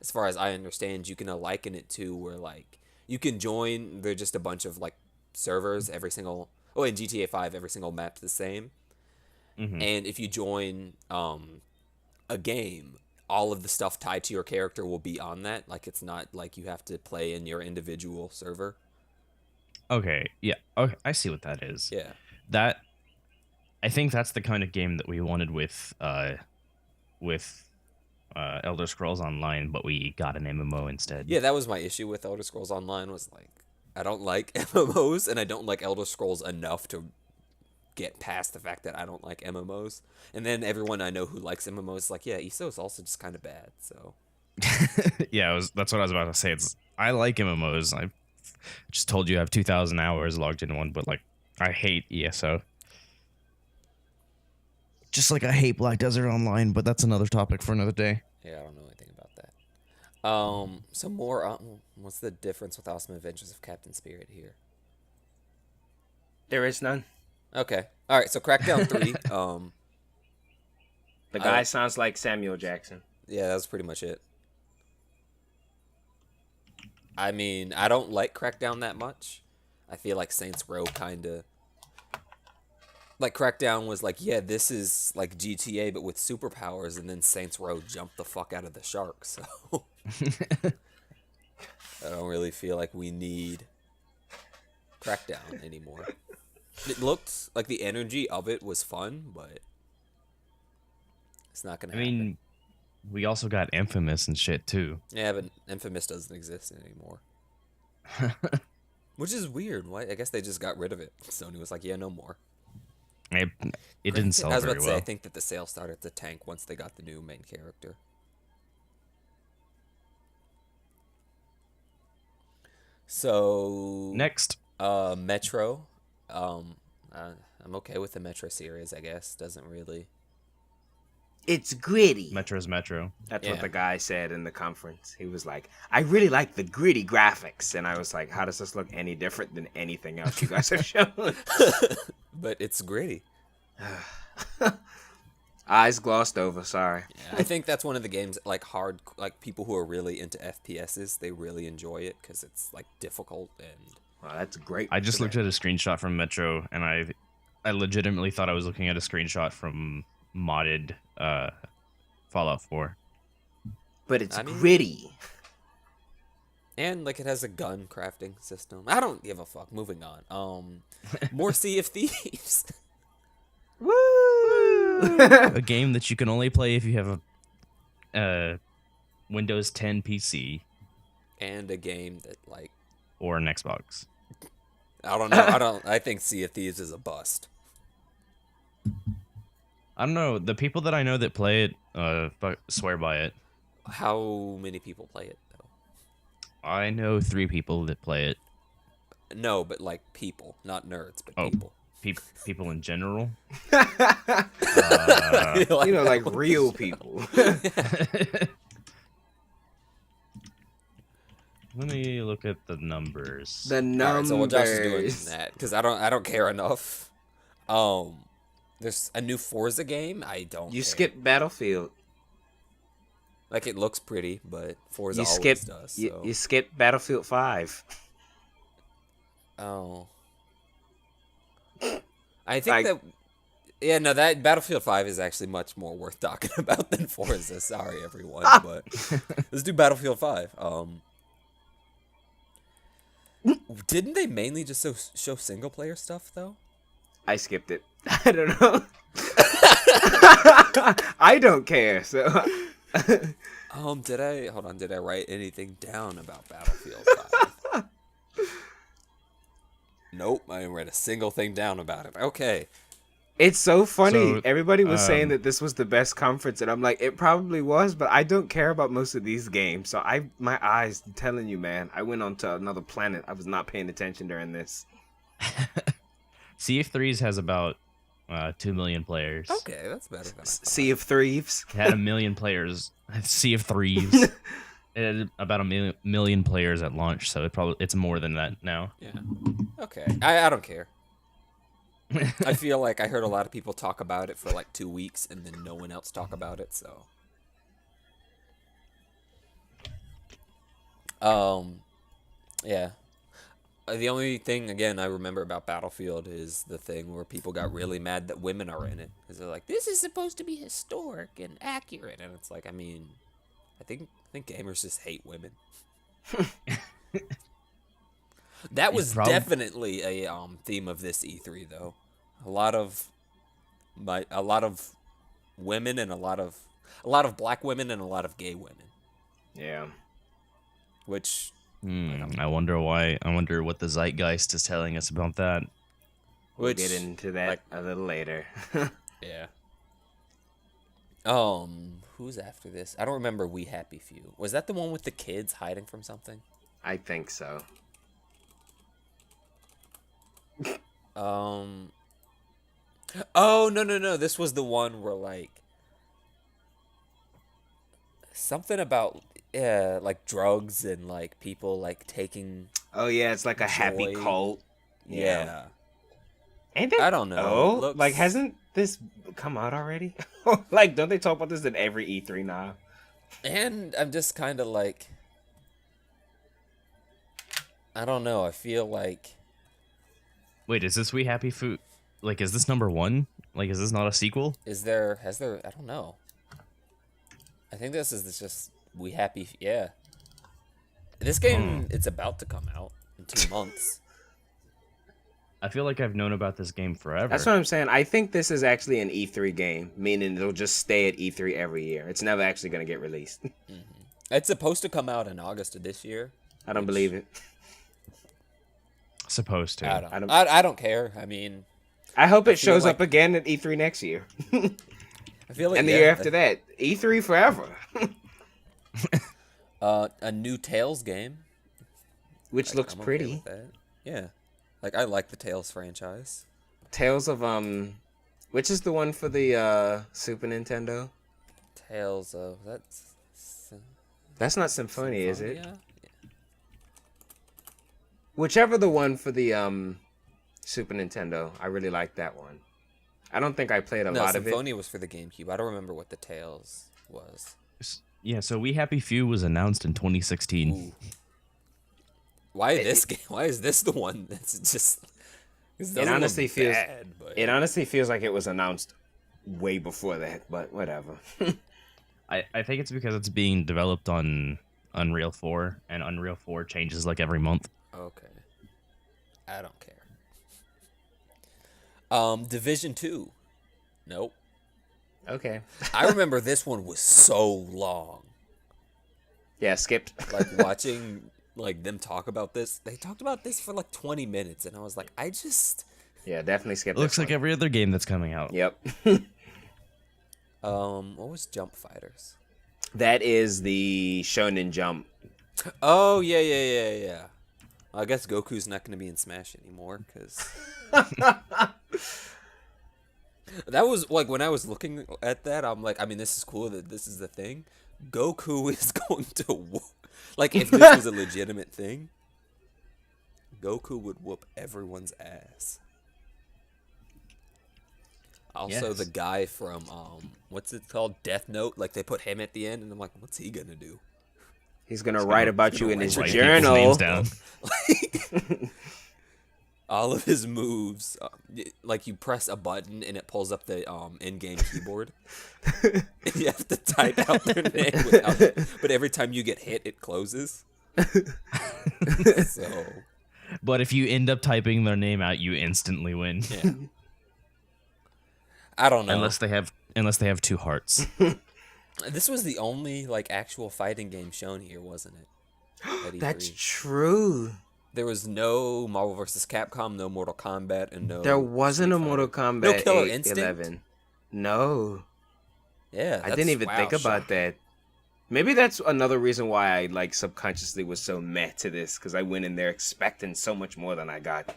as far as I understand, you can liken it to where like you can join. They're just a bunch of like servers. In GTA 5, every single map's the same. Mm-hmm. And if you join a game, all of the stuff tied to your character will be on that. Like it's not like you have to play in your individual server. Okay, yeah. Okay, I see what that is. Yeah. I think that's the kind of game that we wanted with Elder Scrolls Online, but we got an MMO instead. Yeah, that was my issue with Elder Scrolls Online, was like I don't like MMOs and I don't like Elder Scrolls enough to get past the fact that I don't like MMOs. And then everyone I know who likes MMOs is like, yeah, ESO is also just kind of bad. So yeah, that's what I was about to say. I like MMOs. I just told you I have 2,000 hours logged in one, but like I hate ESO. Just like I hate Black Desert Online, but that's another topic for another day. Yeah, I don't know anything about that. Some more. What's the difference with Awesome Adventures of Captain Spirit here? There is none. Okay. All right. So Crackdown 3. The guy sounds like Samuel Jackson. Yeah, that was pretty much it. I mean, I don't like Crackdown that much. I feel like Saints Row kind of... Like, Crackdown was like, yeah, this is like GTA, but with superpowers, and then Saints Row jumped the fuck out of the shark, so... I don't really feel like we need Crackdown anymore. It looked like the energy of it was fun, but it's not gonna happen. I mean, we also got Infamous and shit, too. Yeah, but Infamous doesn't exist anymore. Which is weird. Why? I guess they just got rid of it. Sony was like, yeah, no more. It didn't sell very well. I was about to say, I think that the sales started to tank once they got the new main character. So... Next. Metro. I'm okay with the Metro series, I guess. Doesn't really... It's gritty. Metro's Metro. That's what the guy said in the conference. He was like, I really like the gritty graphics. And I was like, how does this look any different than anything else you guys have shown? But it's gritty. Eyes glossed over, sorry. Yeah, I think that's one of the games, like people who are really into FPSs, they really enjoy it because it's like difficult and... Wow, that's great. I just looked at a screenshot from Metro, and I legitimately thought I was looking at a screenshot from modded Fallout 4. But it's gritty. And like it has a gun crafting system. I don't give a fuck. Moving on. More Sea of Thieves. Woo! A game that you can only play if you have a Windows 10 PC. And a game that like... Or an Xbox. I don't know. I think Sea of Thieves is a bust. I don't know. The people that I know that play it swear by it. How many people play it, though? I know 3 people that play it. No, but like people. Not nerds, but people. People in general? Like real people. Let me look at the numbers. The numbers. So while Josh is doing that, because I don't care enough. There's a new Forza game. I don't. You skipped Battlefield. Like, it looks pretty, but Forza You always skip does. So. you skip Battlefield 5. Oh. I think that... Yeah, no, that Battlefield 5 is actually much more worth talking about than Forza. Sorry, everyone, but let's do Battlefield 5. Didn't they mainly just show single-player stuff, though? I skipped it. I don't know. I don't care, so... Did I write anything down about Battlefield 5? Nope, I didn't write a single thing down about it. Okay. It's so funny. So, Everybody was saying that this was the best conference, and I'm like, it probably was, but I don't care about most of these games. So my eyes, I'm telling you, man, I went on to another planet. I was not paying attention during this. Sea of Thieves has about 2 million players. Okay, that's better than I thought. Sea of Thieves. It had 1 million players. Sea of Thieves. It had about a million players at launch, so it's more than that now. Yeah. Okay. I don't care. I feel like I heard a lot of people talk about it for like 2 weeks and then no one else talk about it, so. Yeah. The only thing, again, I remember about Battlefield is the thing where people got really mad that women are in it. Because they're like, this is supposed to be historic and accurate. And it's like, I mean, I think gamers just hate women. That was definitely a theme of this E3 though. A lot of women and a lot of black women and a lot of gay women. Yeah. Which I wonder why. I wonder what the zeitgeist is telling us about that. We'll get into that a little later. Yeah. Who's after this? I don't remember We Happy Few. Was that the one with the kids hiding from something? I think so. Oh, no. This was the one where, like, something about, like, drugs and, like, people, like, taking... Oh, yeah, it's like a happy cult. Yeah. Ain't that... I don't know. Oh, like, hasn't this come out already? Like, don't they talk about this in every E3 now? And I'm just kind of, like... I don't know. I feel like... Wait, is this We Happy Food? Like, is this number 1? Like, is this not a sequel? Has there, I don't know. I think this is just We Happy, yeah. This game, it's about to come out in 2 months. I feel like I've known about this game forever. That's what I'm saying. I think this is actually an E3 game, meaning it'll just stay at E3 every year. It's never actually going to get released. It's supposed to come out in August of this year. I don't believe it. Supposed to. I don't care. I mean... I hope it shows up again at E3 next year. I feel like, and the year after that. E3 forever. A new Tales game. Which looks pretty. Okay with that. Yeah. Like, I like the Tales franchise. Tales of, which is the one for the, Super Nintendo? Tales of, That's not Symphonia, is it? Yeah. Whichever the one for the, Super Nintendo. I really like that one. I don't think I played a lot of it. Symphonia was for the GameCube. I don't remember what the Tales was. Yeah, so We Happy Few was announced in 2016. Ooh. Why this game? Why is this the one that's just... It honestly feels like it was announced way before that, but whatever. I think it's because it's being developed on Unreal 4, and Unreal 4 changes like every month. Okay. I don't care. Division 2. Nope. Okay. I remember this one was so long. Yeah, skipped. Like, watching like them talk about this. They talked about this for like 20 minutes, and I was like, Yeah, definitely skipped. It looks like every other game that's coming out. Yep. What was Jump Fighters? That is the Shonen Jump. Oh, yeah. I guess Goku's not going to be in Smash anymore, because... That was, like, when I was looking at that, I'm like, I mean, this is cool that this is the thing. Goku is going to whoop... Like, if this was a legitimate thing, Goku would whoop everyone's ass. Also, Yes. the guy from what's it called, Death Note? Like they put him at the end, and I'm like, what's he gonna do? He's gonna write about you in write his people's journal. names down. All of his moves, like you press a button and it pulls up the in-game keyboard. And you have to type out their name but every time you get hit, it closes. So, But if you end up typing their name out, you instantly win. yeah. I don't know. Unless they have 2 hearts. This was the only like actual fighting game shown here, wasn't it? At E3. That's true. There was no Marvel vs. Capcom, no Mortal Kombat, and no. There wasn't a Mortal Kombat No Killer 8, Instinct? 11. No. Yeah, I didn't even think about that. Maybe that's another reason why I like subconsciously was so meh to this, because I went in there expecting so much more than I got.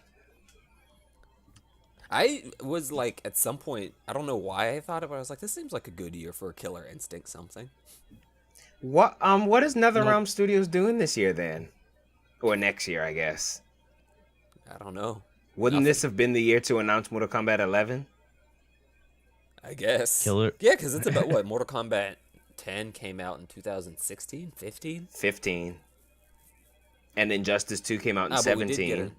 I was like, at some point, I don't know why I thought it, but I was like, this seems like a good year for a Killer Instinct something. What is NetherRealm Studios doing this year then? Or next year, I guess. I don't know. Wouldn't this have been the year to announce Mortal Kombat 11? I guess. Killer. Yeah, because it's about what? Mortal Kombat 10 came out in 2016, 15? 15. And Injustice 2 came out in But we did 17.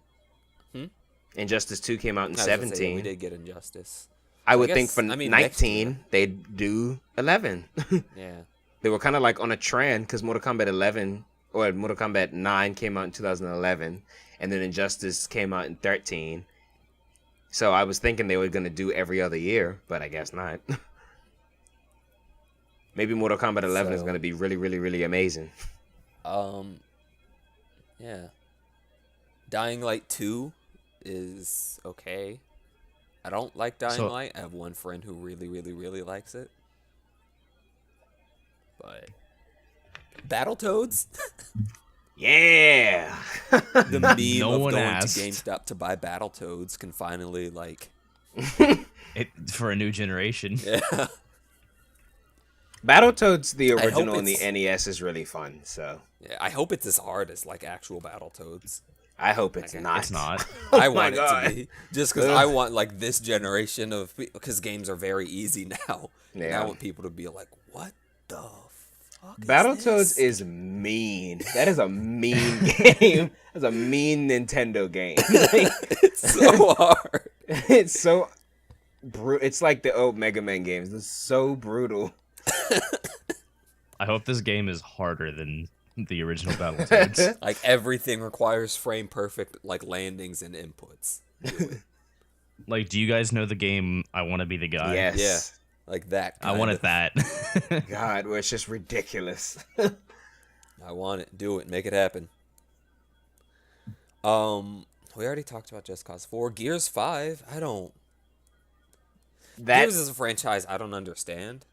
Injustice 2 came out in I was gonna say, 17. we did get Injustice. I would guess- think for I mean, next 19, they'd do 11. Yeah. They were kind of like on a trend because Mortal Kombat 11 or Mortal Kombat 9 came out in 2011, and then Injustice came out in 13. So I was thinking they were going to do every other year, but I guess not. Maybe Mortal Kombat 11 is So- going to be really, really, really amazing. Yeah. Dying Light 2 is okay. I don't like Dying Light. I have one friend who really, really, really likes it. But Battletoads? Yeah! The meme No of one going asked. to GameStop to buy Battletoads can finally, like... For a new generation. Yeah. Battletoads, the I hope original in the it's- NES, is really fun, so Yeah, I hope it's as hard as, like, actual Battletoads. I hope it's not. It's not. I Oh my want it God. to be. Just because I want, like, this generation of... Because games are very easy now. And Yeah. I want people to be like, what the fuck is Battletoads this? is mean. That is a mean game. That's a mean Nintendo game. Like, It's so hard. it's so it's like the old Mega Man games. It's so brutal. I hope this game is harder than the original Battletoads. Like, everything requires frame perfect, like, landings and inputs. Like, do you guys know the game I Want to Be the Guy? Yes. Yeah. Like that. I wanted that. God, where it's just ridiculous. I want it. Do it. Make it happen. We already talked about Just Cause 4. Gears 5. I don't... Gears is a franchise I don't understand.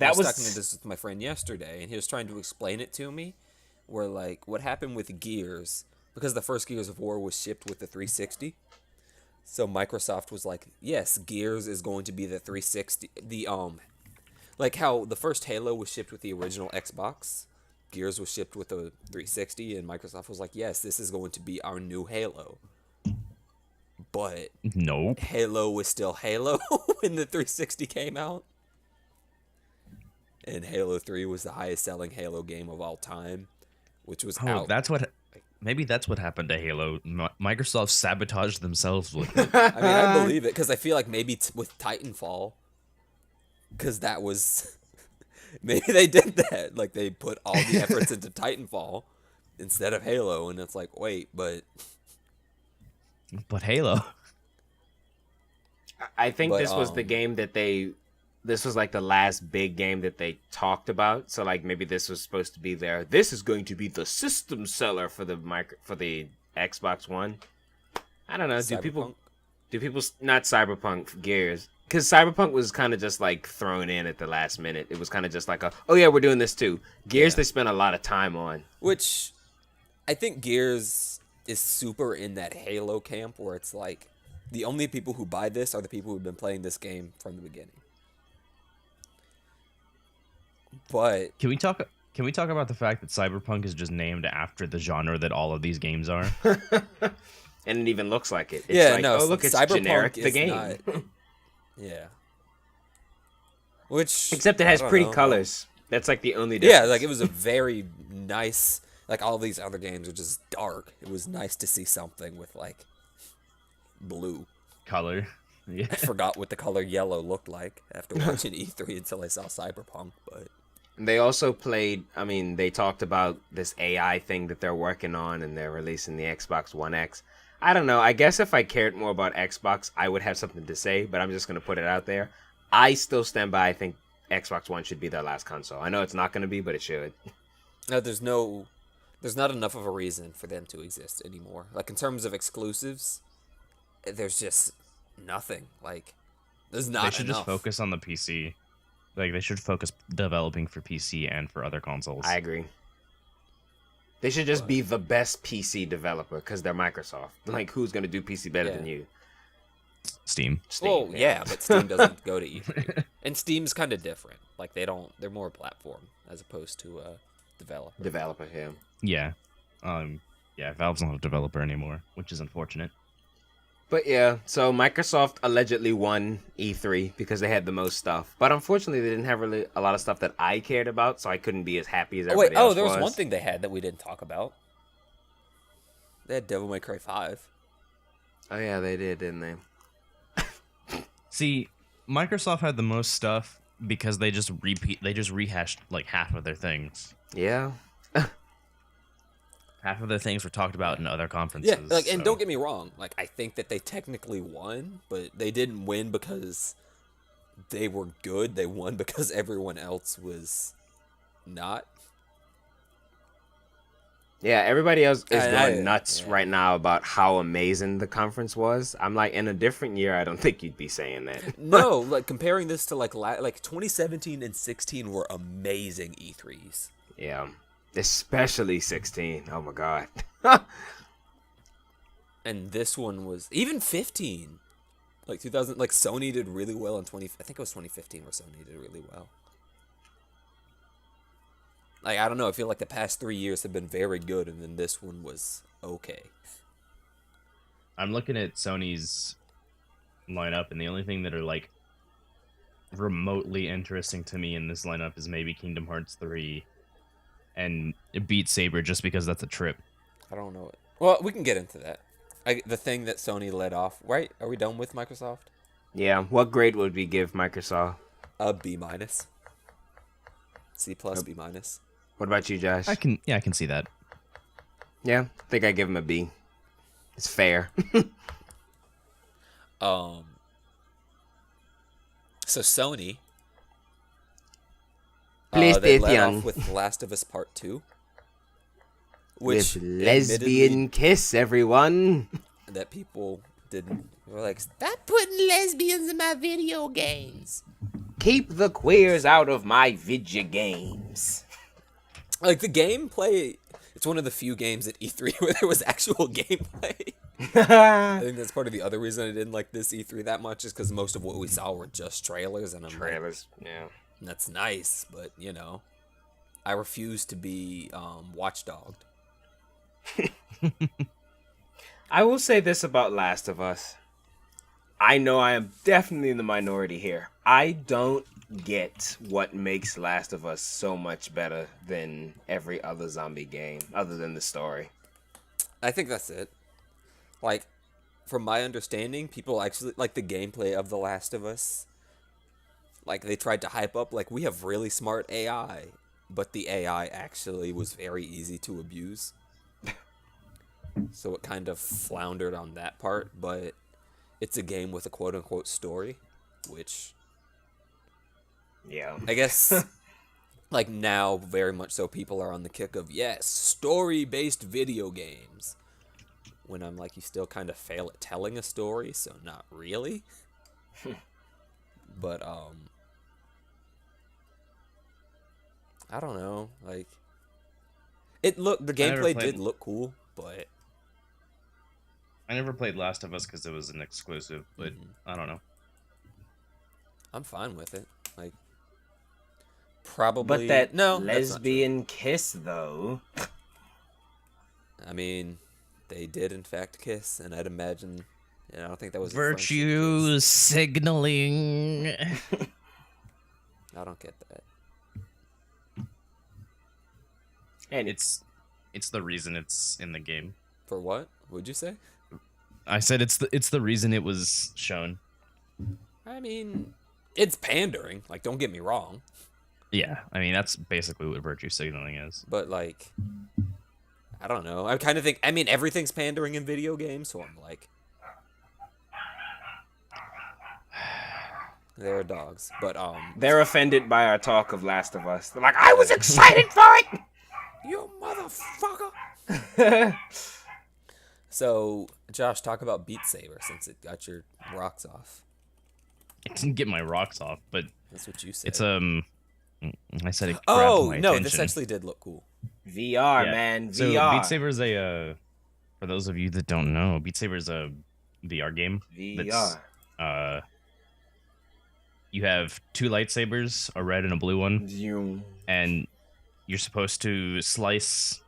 I was talking to this with my friend yesterday, and he was trying to explain it to me. Where, like, what happened with Gears, because the first Gears of War was shipped with the 360. So Microsoft was like, yes, Gears is going to be the 360. Like how the first Halo was shipped with the original Xbox. Gears was shipped with the 360, and Microsoft was like, yes, this is going to be our new Halo. But Nope. Halo was still Halo when the 360 came out. And Halo 3 was the highest selling Halo game of all time, which was out. Maybe that's what happened to Halo. Microsoft sabotaged themselves with it. I mean, I believe it, because I feel like maybe with Titanfall, because that was... Maybe they did that. Like, they put all the efforts into Titanfall instead of Halo, and it's like, wait, but... But Halo. I think But, this was the game that this was like the last big game that they talked about. So like maybe this was supposed to be this is going to be the system seller for the Xbox One. I don't know. Do people not Cyberpunk, Gears? Because Cyberpunk was kind of just like thrown in at the last minute. It was kind of just like oh yeah, we're doing this too. Gears, they spent a lot of time on. Which, I think Gears is super in that Halo camp where it's like, the only people who buy this are the people who've been playing this game from the beginning. But Can we talk about the fact that Cyberpunk is just named after the genre that all of these games are? And it even looks like it. It's yeah, like, no, oh look, it's Cyberpunk generic. The is game. not- yeah, Which Except it has I don't pretty know. colors. That's like the only difference. Yeah, like it was a very nice. Like all these other games are just dark. It was nice to see something with like blue. Color. Yeah. I forgot what the color yellow looked like after watching E3 until I saw Cyberpunk. But They also played, I mean, they talked about this AI thing that they're working on and they're releasing the Xbox One X. I don't know. I guess if I cared more about Xbox, I would have something to say, but I'm just going to put it out there. I still stand by, I think Xbox One should be their last console. I know it's not going to be, but it should. no, there's not enough of a reason for them to exist anymore. Like in terms of exclusives, there's just nothing. Like there's not They should enough. just focus on the PC. Like they should focus developing for PC and for other consoles. I agree. They should just be the best PC developer because they're Microsoft. Like, who's going to do PC better than you? Steam. Well, yeah, but Steam doesn't go to E3. And Steam's kind of different. Like they're more a platform as opposed to a developer. Developer, yeah. Yeah, Valve's not a developer anymore, which is unfortunate. But yeah, so Microsoft allegedly won E3 because they had the most stuff. But unfortunately, they didn't have really a lot of stuff that I cared about, so I couldn't be as happy as everybody else there was. was one thing they had that we didn't talk about. They had Devil May Cry 5. Oh yeah, they did, didn't they? See, Microsoft had the most stuff because they just rehashed like half of their things. Yeah. Half of their things were talked about in other conferences. Yeah, like, and don't get me wrong, like I think that they technically won, but they didn't win because they were good. They won because everyone else was not. Yeah, everybody else is I- going nuts right now about how amazing the conference was. I'm like, in a different year, I don't think you'd be saying that. No, like comparing this to like 2017 and 16 were amazing E3s. Yeah. Especially 16. Oh my god. And this one was even 15. Like 2000, like Sony did really well in 20. I think it was 2015 where Sony did really well. Like I don't know, I feel like the past 3 years have been very good, and then this one was okay. I'm looking at Sony's lineup, and the only thing that are like remotely interesting to me in this lineup is maybe Kingdom Hearts 3 and Beat Saber, just because that's a trip. I don't know it. Well, we can get into that. The thing that Sony led off, right? Are we done with Microsoft? Yeah, what grade would we give Microsoft? A B minus. C plus B minus. What about you, Josh? I can see that. Yeah, I think I give him a B. It's fair. So Sony. They led PlayStation. off with Last of Us Part 2. Which With lesbian kiss, everyone. that people didn't. They were like, stop putting lesbians in my video games. Keep the queers out of my video games. Like the gameplay, it's one of the few games at E3 where there was actual gameplay. I think that's part of the other reason I didn't like this E3 that much, is because most of what we saw were just trailers, and I'm like, Trailers, yeah. that's nice, but you know, I refuse to be watchdogged. I will say this about Last of Us. I know I am definitely in the minority here. I don't get what makes Last of Us so much better than every other zombie game, other than the story. I think that's it. Like, from my understanding, people actually like the gameplay of The Last of Us. Like, they tried to hype up, like, we have really smart AI, but the AI actually was very easy to abuse. So it kind of floundered on that part, but it's a game with a quote-unquote story, which Yeah. I guess, like, now, very much so, people are on the kick of, yes, story-based video games. When I'm like, you still kind of fail at telling a story, so not really. But, I don't know, like, the gameplay did look cool, but I never played Last of Us because it was an exclusive, but I don't know. I'm fine with it. Like, probably. But that no, that's not true. lesbian kiss, though. I mean, they did in fact kiss, and I'd imagine. I don't think that was a Virtue signaling. I don't get that. And It's the reason it's in the game. For what? What'd you say? I said it's the reason it was shown. I mean, it's pandering. Like, don't get me wrong. Yeah, I mean that's basically what virtue signaling is. But like, I don't know. I kind of think. I mean, everything's pandering in video games, so I'm like, they're dogs. But they're offended by our talk of Last of Us. They're like, I was excited for it. you motherfucker. So, Josh, talk about Beat Saber since it got your rocks off. It didn't get my rocks off, but That's what you said. it's I said it grabbed Oh my no, attention. this actually did look cool. VR, Yeah. man. So VR. Beat Saber is a for those of you that don't know, Beat Saber is a VR game. VR. That's, you have two lightsabers, a red and a blue one, Zoom. and you're supposed to slice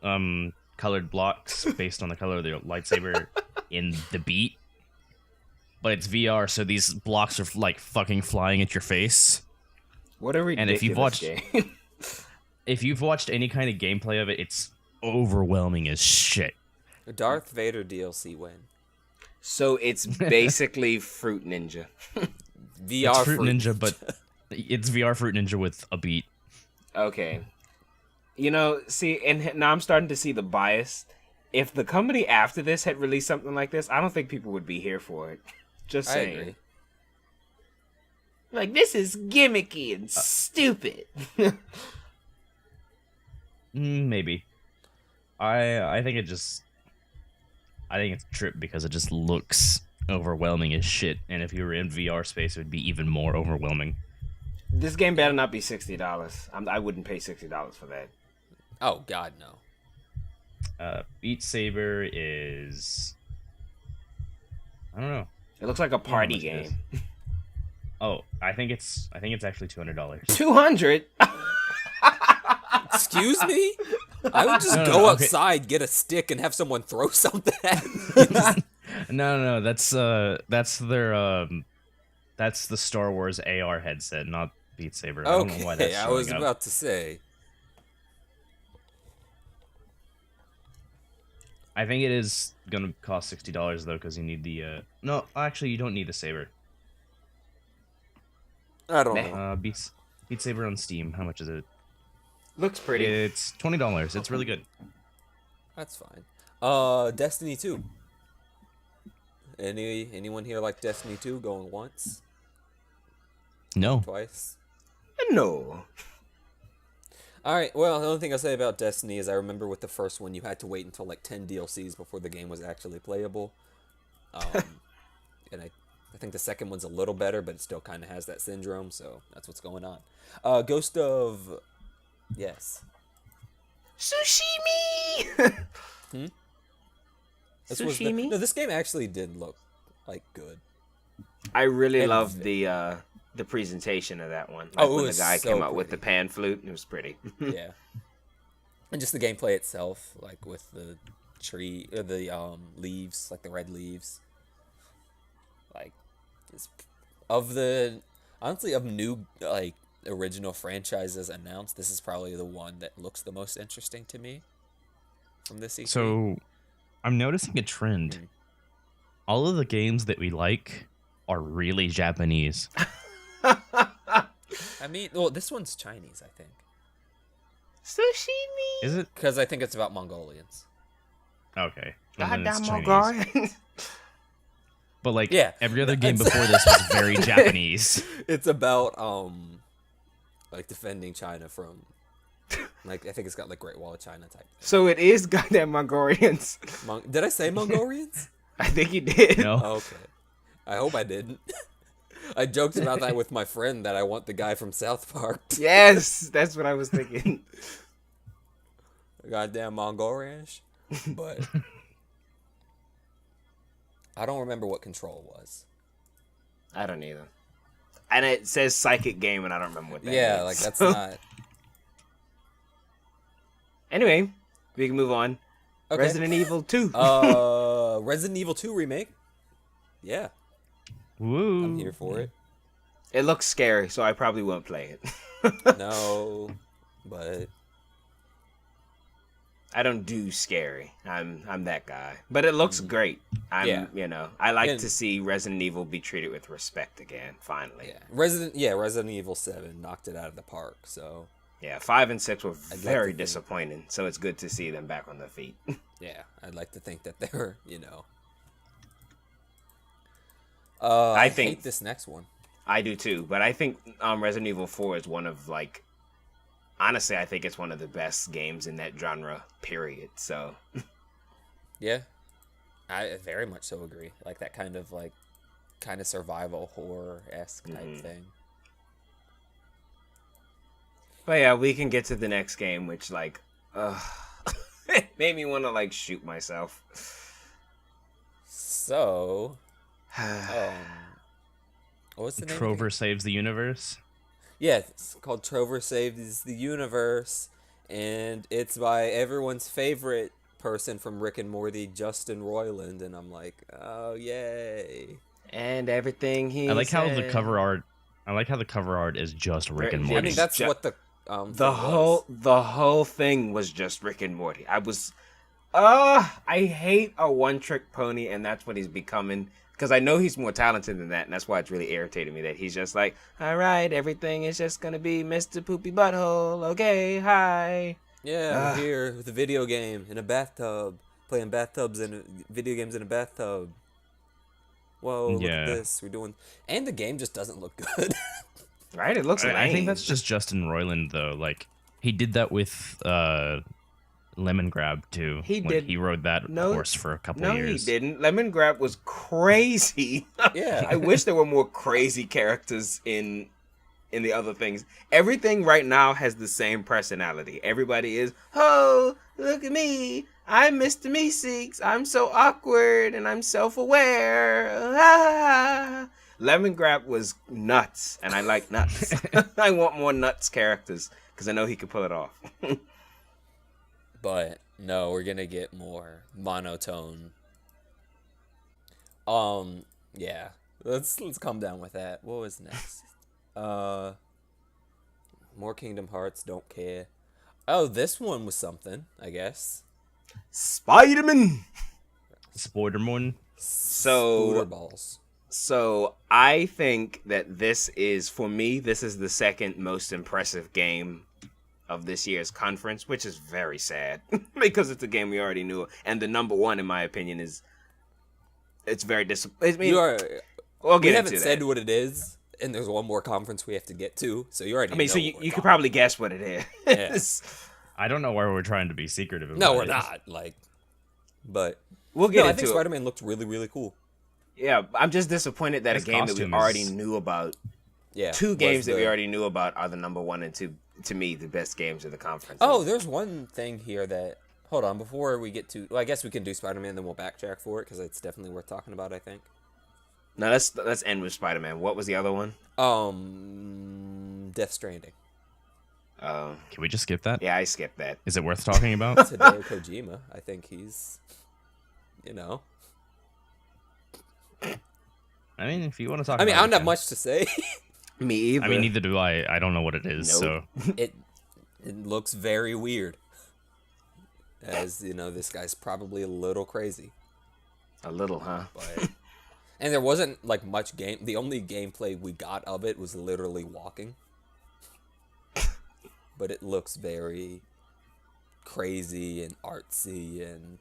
colored blocks based on the color of the lightsaber in the beat. But it's VR, so these blocks are like fucking flying at your face. What a ridiculous And if you've watched game. if you've watched any kind of gameplay of it, it's overwhelming as shit. Darth Vader DLC win. So it's basically Fruit Ninja. VR It's Fruit Ninja, but it's VR Fruit Ninja with a beat. Okay. You know, see, and now I'm starting to see the bias. If the company after this had released something like this, I don't think people would be here for it. Just I saying. agree. Like, this is gimmicky and stupid. Maybe. I think it's a trip because it just looks overwhelming as shit. And if you were in VR space, it would be even more overwhelming. This game better not be $60. I wouldn't pay $60 for that. Oh God, no. Beat Saber is, I don't know. It looks like a party much it game. Oh, I think it's actually $200. 200. Excuse me? I would just No, go okay. outside, get a stick, and have someone throw something at me. No, that's their that's the Star Wars AR headset, not Beat Saber. I don't know why Okay, that's I was showing up. about to say. I think it is gonna cost $60 though, because you need the no, actually you don't need the saber. I don't Nah. know. Beat Saber on Steam. How much is it? Looks pretty. It's $20. It's really good. That's fine. Destiny 2. Anyone here like Destiny 2 going once? No. Twice? No. Alright, well, the only thing I'll say about Destiny is I remember with the first one, you had to wait until like 10 DLCs before the game was actually playable. And I think the second one's a little better, but it still kind of has that syndrome, so that's what's going on. Ghost of... Yes. Sushimi! Sushimi? No, this game actually did look, like, good. I really And loved the presentation of that one. Like Oh, it when the was guy so came out with pretty. the pan flute, it was pretty. Yeah. And just the gameplay itself, like, with the tree, or the, leaves, like, the red leaves. Like, it's, honestly, of new, like, original franchises announced, this is probably the one that looks the most interesting to me from this E3. So, I'm noticing a trend. All of the games that we like are really Japanese. I mean, well, this one's Chinese, I think. Sushimi! Is it? Because I think it's about Mongolians. Okay. Well, then Goddamn it's Chinese. Mongolian. But like Yeah, every other game that's- before this was very Japanese. It's about, like, defending China from, like, I think it's got, like, Great Wall of China type thing. So it is goddamn Mongolians. Did I say Mongolians? I think you did. No. Okay. I hope I didn't. I joked about that with my friend that I want the guy from South Park. Yes, that's what I was thinking. Goddamn Mongolians. But I don't remember what Control was. I don't either. And it says psychic game, and I don't remember what that is. Yeah, like, that's not... Anyway, we can move on. Okay. Resident Evil 2. Resident Evil 2 remake. Yeah, Woo. I'm here for it. It looks scary, so I probably won't play it. No, but I don't do scary. I'm that guy. But it looks great. I like to see Resident Evil be treated with respect again, finally. Yeah. Resident Evil 7 knocked it out of the park, so yeah, 5 and 6 were very disappointing, so it's good to see them back on their feet. Yeah, I'd like to think that they're, I hate this next one. I do too, but I think Resident Evil 4 is one of, honestly, I think it's one of the best games in that genre, period, so. Yeah, I very much so agree. Like that kind of survival horror-esque type thing. But yeah, we can get to the next game, which, it made me want to, shoot myself. So, what's the name? Trover Saves the Universe. Yeah, it's called Trover Saves the Universe, and it's by everyone's favorite person from Rick and Morty, Justin Roiland, and I'm like, oh, yay. And everything he I like said. how the cover art is just Rick and Morty. I mean, that's what the whole thing was just Rick and Morty. I hate a one-trick pony, and that's what he's becoming. Because I know he's more talented than that, and that's why it's really irritating me that he's just like, all right, everything is just going to be Mr. Poopy Butthole. Okay, hi. Yeah, we're here with a video game in a bathtub, playing video games in a bathtub. Whoa, look at this. We're doing... And the game just doesn't look good. Right? It looks lame. I think that's just Justin Roiland, though. He did that with Lemon Grab too. He rode that horse for a couple of years. No, he didn't. Lemon Grab was crazy. Yeah. I wish there were more crazy characters in the other things. Everything right now has the same personality. Everybody is, oh, look at me. I'm Mr. Meeseeks. I'm so awkward and I'm self-aware. Ah. Lemon Grab was nuts, and I like nuts. I want more nuts characters because I know he can pull it off. But no, we're gonna get more monotone. Yeah. Let's calm down with that. What was next? More Kingdom Hearts, don't care. Oh, this one was something, I guess. Spider-Man. Spider-Man. Balls. So I think that this is the second most impressive game of this year's conference, which is very sad because it's a game we already knew. And the number one, in my opinion, it's very disappointing. We haven't said what it is, and there's one more conference we have to get to, so you already know. So you could probably guess what it is. Yeah. I don't know why we're trying to be secretive about it. No, we're not. But we'll get into I think Spider-Man looked really, really cool. Yeah, I'm just disappointed that a game that we already knew about. Yeah, two games that we already knew about are the number one and two, to me, the best games of the conference. Oh, there's one thing here that... Hold on, before we get to... Well, I guess we can do Spider-Man, then we'll backtrack for it, because it's definitely worth talking about, I think. No, let's end with Spider-Man. What was the other one? Death Stranding. Can we just skip that? Yeah, I skipped that. Is it worth talking about? Hideo Kojima. I think he's... I mean, if you want to talk I don't have much to say. Me either. I mean, neither do I. I don't know what it is, so... It looks very weird. As, this guy's probably a little crazy. A little, huh? But, and there wasn't, much game... The only gameplay we got of it was literally walking. But it looks very crazy and artsy and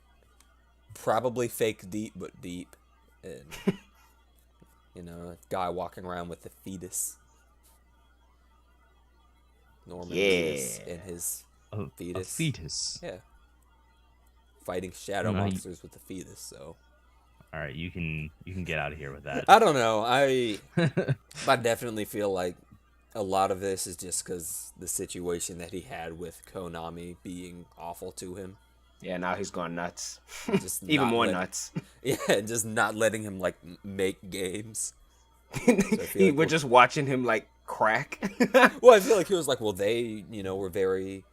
probably fake deep, but deep. And, a guy walking around with a fetus. Norman Reedus and his fetus. A fetus. Yeah. Fighting shadow monsters with a fetus, so. All right, you can get out of here with that. I don't know. I definitely feel like a lot of this is just because the situation that he had with Konami being awful to him. Yeah, now he's gone nuts. Just even more nuts. Yeah, just not letting him make games. We're just watching him crack. Well, I feel like he was well, they were very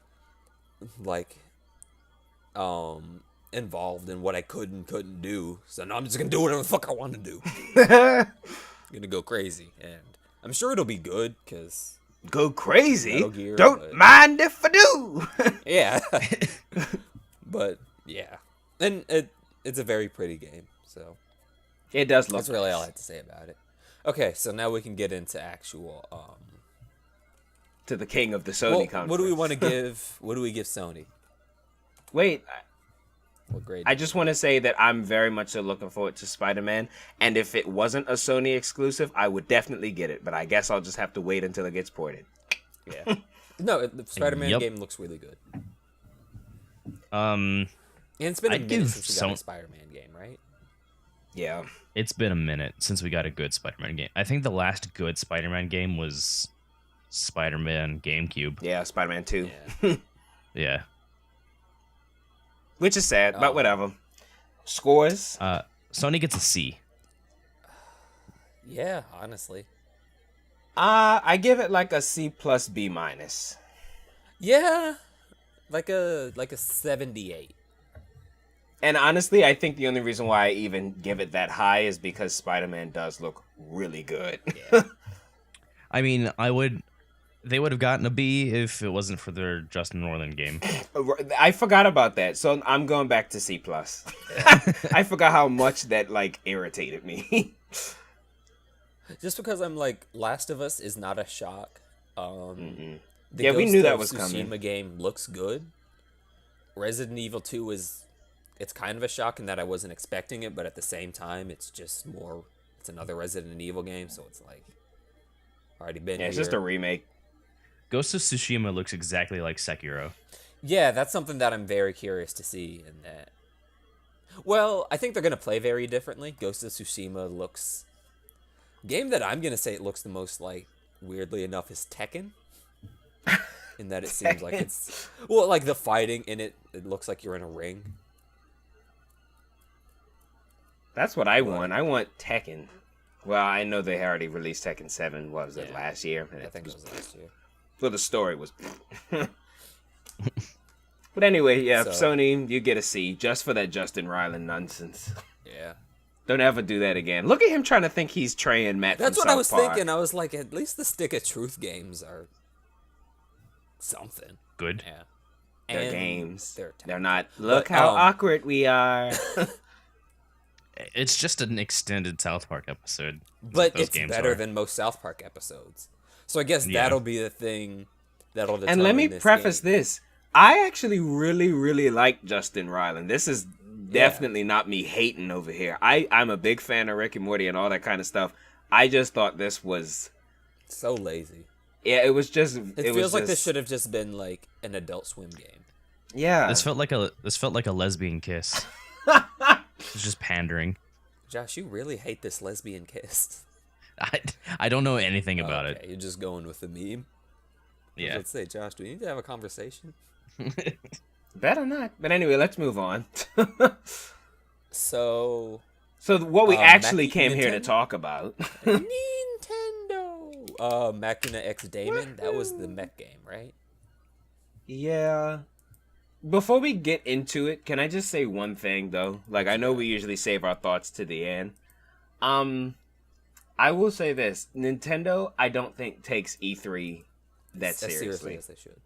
involved in what I could and couldn't do. So now I'm just gonna do whatever the fuck I want to do. I'm gonna go crazy, and I'm sure it'll be good because Go crazy. Metal Gear, Don't but- mind if I do. yeah. But yeah, and it's a very pretty game. So It does look that's really all I nice. have to say about it. Okay, so now we can get into actual. To the king of the Sony Well, conference. what do we want to give? What do we give Sony? Wait, What grade? I just want to say that I'm very much so looking forward to Spider-Man, and if it wasn't a Sony exclusive, I would definitely get it, but I guess I'll just have to wait until it gets ported. Yeah. No, the Spider-Man Yep. game looks really good. Um, And it's been a I'd minute give since we got a Spider-Man game, right? Yeah. it's been a minute since we got a good Spider-Man game. I think the last good Spider-Man game was Spider-Man GameCube. Yeah, Spider-Man 2. Yeah. Yeah. Which is sad, but Oh. whatever. Scores? Sony gets a C. Yeah, honestly. I give it like a C plus B minus. Yeah, like a 78. And honestly, I think the only reason why I even give it that high is because Spider-Man does look really good. Yeah. I mean, they would have gotten a B if it wasn't for their Justin Norland game. I forgot about that, so I'm going back to C plus. I forgot how much that like irritated me. Just because I'm like, Last of Us is not a shock. The Yeah, we Ghost knew that of was coming. Tsushima game looks good. Resident Evil 2 it's kind of a shock in that I wasn't expecting it, but at the same time, it's another Resident Evil game, so it's like, already been Yeah, it's here. just a remake. Ghost of Tsushima looks exactly like Sekiro. Yeah, that's something that I'm very curious to see in that. Well, I think they're going to play very differently. Ghost of Tsushima looks... Game that I'm going to say it looks the most like, weirdly enough, is Tekken. In that it seems like it's... Well, like the fighting in it looks like you're in a ring. That's what I want. I want Tekken. Well, I know they already released Tekken 7, what was it, Yeah. last year? And I think it was last year. Well, the story was... But anyway, yeah, So- Sony, you get a C just for that Justin Ryland nonsense. Yeah. Don't ever do that again. Look at him trying to think he's Trey and Matt That's from what I South was Park. thinking. I was like, at least the Stick of Truth games are something. Good. Yeah. They're And games. They're They're not. Look But, how awkward we are. It's just an extended South Park episode. But Those it's games better are. than most South Park episodes. So I guess Yeah. that'll be the thing that'll determine And let me this preface game. this. I actually really, really like Justin Ryland. This is definitely not me hating over here. I'm a big fan of Rick and Morty and all that kind of stuff. I just thought this was... So lazy. Yeah, it was just... It feels like this should have just been like an Adult Swim game. Yeah. This felt like a lesbian kiss. It's just pandering. Josh, you really hate this lesbian kiss. I don't know anything about Okay, you're just going with the meme. it. Yeah. Let's say, Josh, do we need to have a conversation? Better not. But anyway, let's move on. So, So what we actually Mac- came here to Nintendo? talk about... Nintendo! Machina X Damon, that was the mech game, right? Yeah. Before we get into it, can I just say one thing though? Like I know we usually save our thoughts to the end. I will say this: Nintendo, I don't think takes E3 that As seriously seriously. as they should.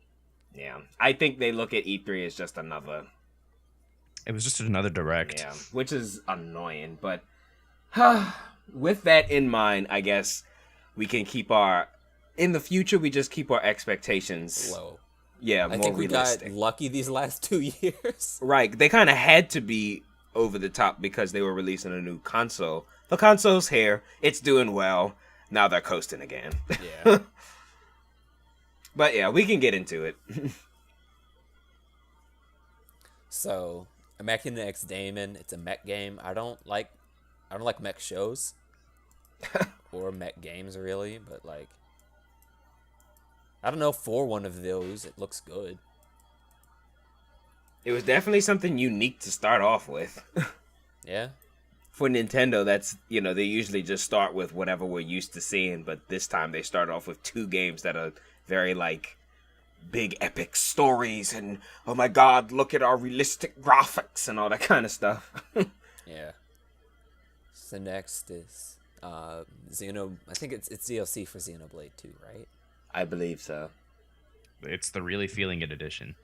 Yeah, I think they look at E3 as just another. It was just another direct. Yeah, which is annoying. But with that in mind, I guess we can keep our. In the future, we just keep our expectations Low. Yeah, I more think we realistic. got lucky these last 2 years. Right, they kind of had to be over the top because they were releasing a new console. The console's here, it's doing well. Now they're coasting again. Yeah. But yeah, we can get into it. So, Machina X Damon, it's a mech game. I don't like mech shows or mech games really, but like I don't know, for one of those, it looks good. It was definitely something unique to start off with. Yeah. For Nintendo, that's, they usually just start with whatever we're used to seeing, but this time they start off with two games that are very, like, big epic stories and, oh my god, look at our realistic graphics and all that kind of stuff. Yeah. So next is I think it's DLC for Xenoblade 2, right? I believe so. It's the Really Feeling It edition.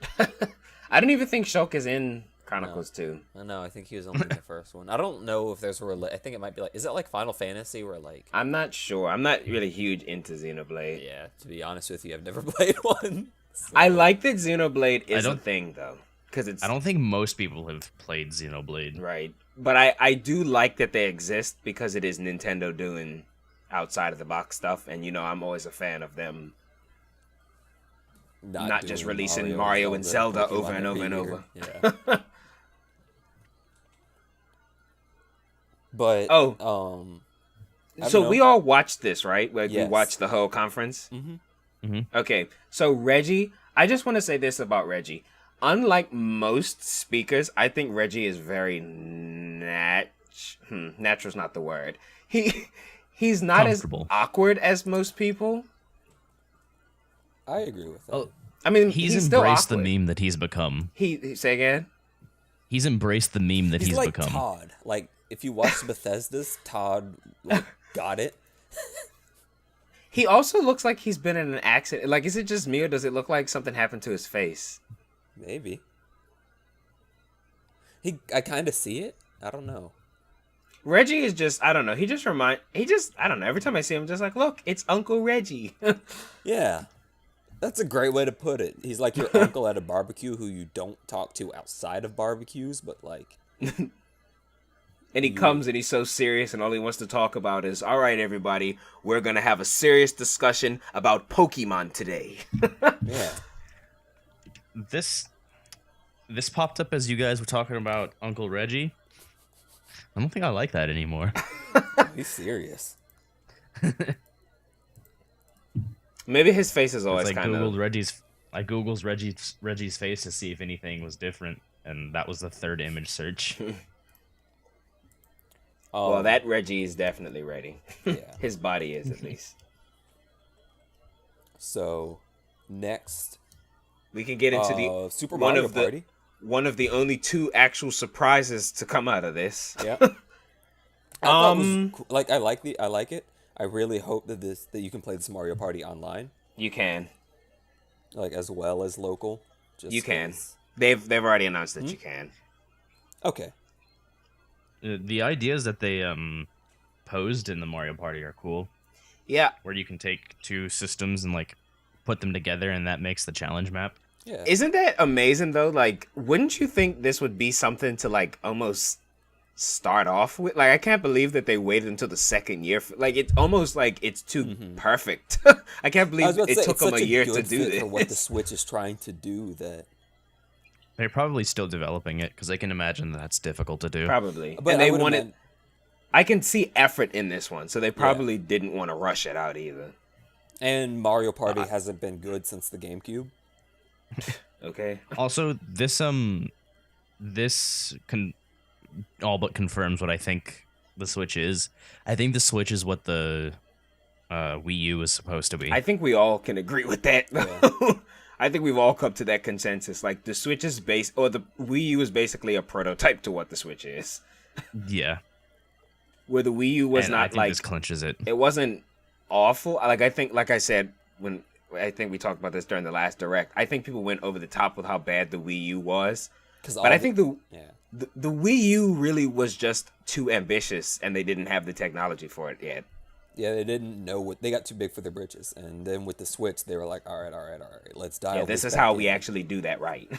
I don't even think Shulk is in Chronicles 2. No, I think he was only in the first one. I don't know if there's I think it might be like, is it like Final Fantasy where like... I'm not sure. I'm not really huge into Xenoblade. Yeah, to be honest with you, I've never played one. So. I like that Xenoblade is a thing, though. Because I don't think most people have played Xenoblade. Right. But I do like that they exist because it is Nintendo doing outside of the box stuff. And, I'm always a fan of them not just releasing Mario and Zelda over and over and over. Yeah. But so we all watched this, right? Like yes. We watched the whole conference. Mm-hmm. Okay, so Reggie, I just want to say this about Reggie. Unlike most speakers, I think Reggie is very natural's not the word. He's not as awkward as most people. I agree with that. Oh, I mean, he's still embraced awkward. the meme that he's become. He say again? He's embraced the meme that he's like become. Todd. Like, if you watch Bethesda's, Todd got it. He also looks like he's been in an accident. Like, is it just me or does it look like something happened to his face? Maybe. I kind of see it. I don't know. Reggie is just, I don't know. I don't know. Every time I see him, I'm just like, look, it's Uncle Reggie. Yeah. That's a great way to put it. He's like your uncle at a barbecue who you don't talk to outside of barbecues, but like... And he comes and he's so serious and all he wants to talk about is, all right, everybody, we're going to have a serious discussion about Pokemon today. Yeah. This popped up as you guys were talking about Uncle Reggie. I don't think I like that anymore. He's serious. Maybe his face is always kind of... I Googled Reggie's face to see if anything was different, and that was the third image search. Well, that Reggie is definitely ready. Yeah. His body is, at least. So, next... We can get into the Super Mario Party. One of the only two actual surprises to come out of this. Yeah. I like it. I really hope that you can play this Mario Party online. You can. Like, as well as local. You can. They've already announced that you can. Okay. The ideas that they posed in the Mario Party are cool. Yeah. Where you can take two systems and like put them together, and that makes the challenge map. Yeah. Isn't that amazing though? Like, wouldn't you think this would be something to like almost start off with? Like, I can't believe that they waited until the second year. Like, it's almost like it's too perfect. I can't believe it took them a year to do this. For what the Switch is trying to do, that they're probably still developing it because I can imagine that's difficult to do. Probably, but and they wanted. I can see effort in this one, so they probably Yeah. didn't want to rush it out either. And Mario Party hasn't been good since the GameCube. Okay. Also, this all but confirms what I think the Switch is. I think the Switch is what the Wii U was supposed to be. I think we all can agree with that. Yeah. I think we've all come to that consensus. Like, the Switch is the Wii U is basically a prototype to what the Switch is. Yeah. Where the Wii U was and not I think like this clinches it. It wasn't awful. Like, I think, like I said, I think we talked about this during the last Direct. I think people went over the top with how bad the Wii U was. But I think the Wii U really was just too ambitious, and they didn't have the technology for it yet. Yeah, they didn't know what they got too big for their britches, and then with the Switch, they were like, "All right, let's dial." Yeah, this is how we actually do that right.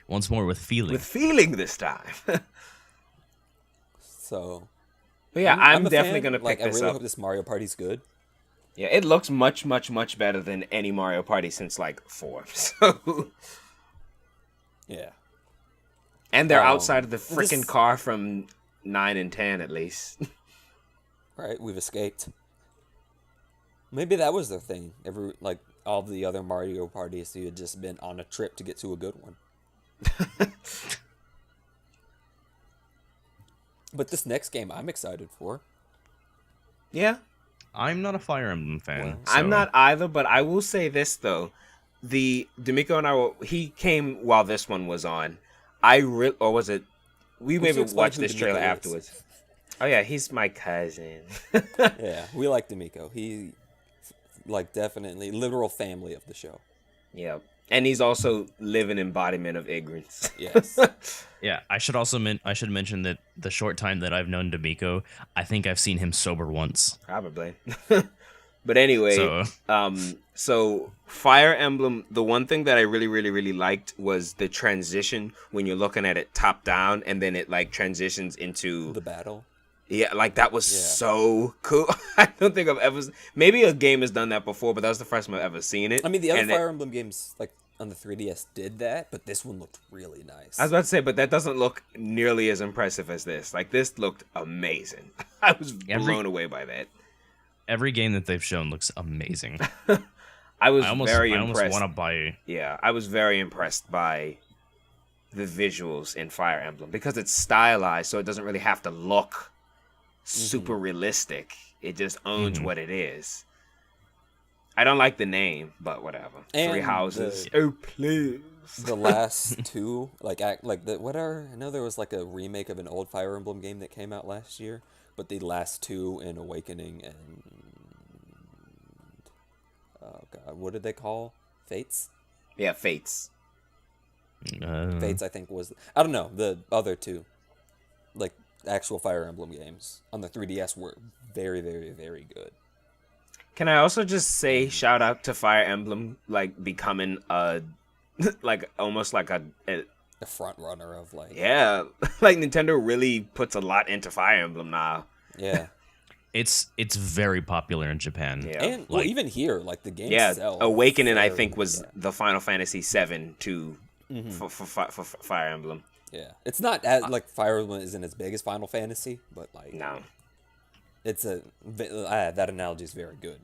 Once more with feeling. With feeling this time. So. But yeah, I'm a definitely fan. gonna pick this I really up. hope this Mario Party's good. Yeah, it looks much, much, much better than any Mario Party since like 4. So. Yeah. And they're outside of the freaking car from 9 and 10 at least. Right, we've escaped. Maybe that was their thing. All the other Mario parties, you had just been on a trip to get to a good one. But this next game, I'm excited for. Yeah. I'm not a Fire Emblem fan. Well, so. I'm not either, but I will say this though. D'Amico and I he came while this one was on. We maybe watched this trailer afterwards. Oh yeah, he's my cousin. Yeah, we like D'Amico. He, like, definitely literal family of the show. Yep. And he's also living embodiment of ignorance. Yes. Yeah, I should also I should mention that the short time that I've known D'Amico, I think I've seen him sober once. Probably. But anyway, so Fire Emblem, the one thing that I really liked was the transition when you're looking at it top down and then it like transitions into The battle. Yeah, like that was so cool. I don't think I've ever. Maybe a game has done that before, but that was the first time I've ever seen it. I mean, the other Fire Emblem games, like on the 3DS, did that, but this one looked really nice. I was about to say, but that doesn't look nearly as impressive as this. Like this looked amazing. I was blown away by that. Every game that they've shown looks amazing. I was very impressed. I almost want to buy. Yeah, I was very impressed by the visuals in Fire Emblem because it's stylized, so it doesn't really have to look super realistic. It just owns what it is. I don't like the name, but whatever. And 3 houses. Oh please. The last two, I know there was like a remake of an old Fire Emblem game that came out last year, but the last two in Awakening and oh god, what did they call Fates? Yeah, Fates. Fates, I think was I don't know the other two, like actual Fire Emblem games on the 3DS were very good. Can I also just say shout out to Fire Emblem like becoming a like almost like a front runner of like like Nintendo really puts a lot into Fire Emblem now. Yeah. It's very popular in Japan. Yeah. And well, even here, like the game itself. Awakening I think was the Final Fantasy 7 for Fire Emblem. Yeah, it's not as like Fire Emblem isn't as big as Final Fantasy, but like no, it's that analogy is very good.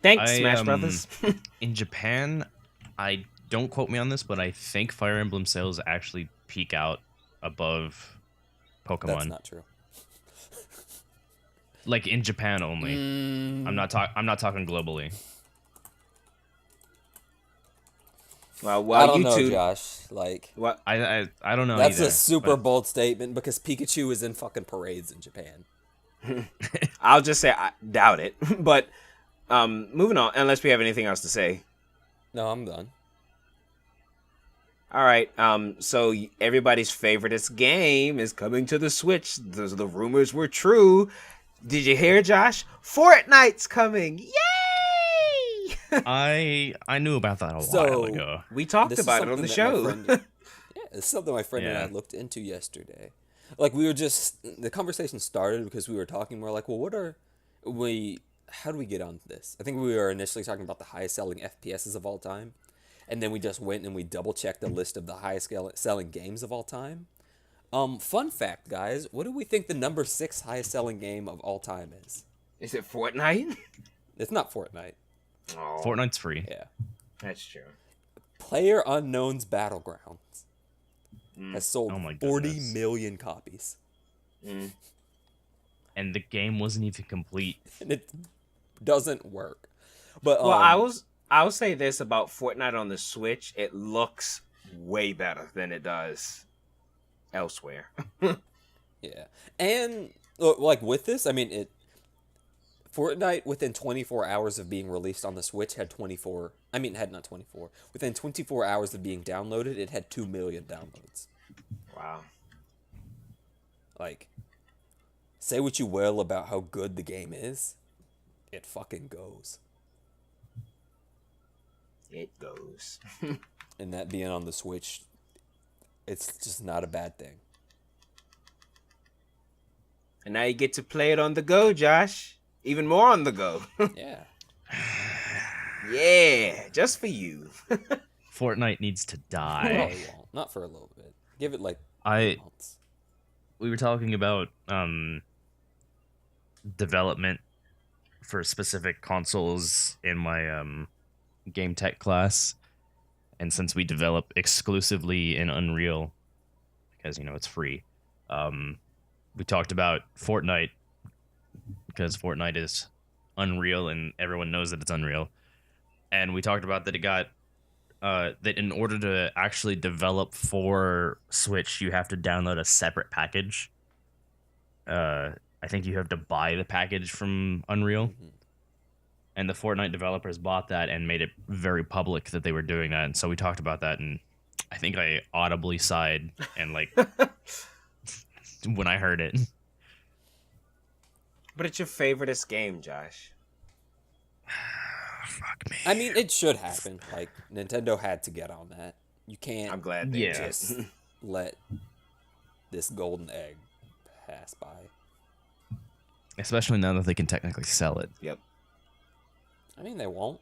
Thanks, Smash Brothers. In Japan, don't quote me on this, but I think Fire Emblem sales actually peak out above Pokemon. That's not true. Like in Japan only. I'm not talking globally. Well, I don't know, Josh. Like, what? I don't know. That's a super bold statement because Pikachu is in fucking parades in Japan. I'll just say I doubt it. But moving on, unless we have anything else to say. No, I'm done. All right. So everybody's favoriteest game is coming to the Switch. The rumors were true. Did you hear, Josh? Fortnite's coming. Yay! I knew about that a while ago. We talked about it on the show. It's something my friend and I looked into yesterday. Like the conversation started because we were talking more like, well, how do we get on this? I think we were initially talking about the highest selling FPSs of all time. And then we just went and we double checked the list of the highest selling games of all time. Fun fact, guys, what do we think the number 6 highest selling game of all time is? Is it Fortnite? It's not Fortnite. Oh, Fortnite's free. Yeah. That's true. PlayerUnknown's Battlegrounds has sold 40 million copies. And the game wasn't even complete. And it doesn't work. But well, I will say this about Fortnite on the Switch. It looks way better than it does elsewhere. Yeah. And like with this, I mean Fortnite within 24 hours of being released on the Switch within 24 hours of being downloaded, it had 2 million downloads. Wow. Like, say what you will about how good the game is, it fucking goes. It goes. And that being on the Switch, it's just not a bad thing. And now you get to play it on the go, Josh. Even more on the go. Yeah. Yeah, just for you. Fortnite needs to die. No, it won't. Not for a little bit. Give it like months. We were talking about development for specific consoles in my game tech class, and since we develop exclusively in Unreal because it's free, we talked about Fortnite because Fortnite is Unreal and everyone knows that it's Unreal, and we talked about that it got that in order to actually develop for Switch, you have to download a separate package. I think you have to buy the package from Unreal. Mm-hmm. And the Fortnite developers bought that and made it very public that they were doing that. And so we talked about that, and I think I audibly sighed and like when I heard it. But it's your favoriteest game, Josh. Fuck me. I mean, it should happen. Like, Nintendo had to get on that. You can't I'm glad they did. just let this golden egg pass by. Especially now that they can technically sell it. Yep. I mean, they won't,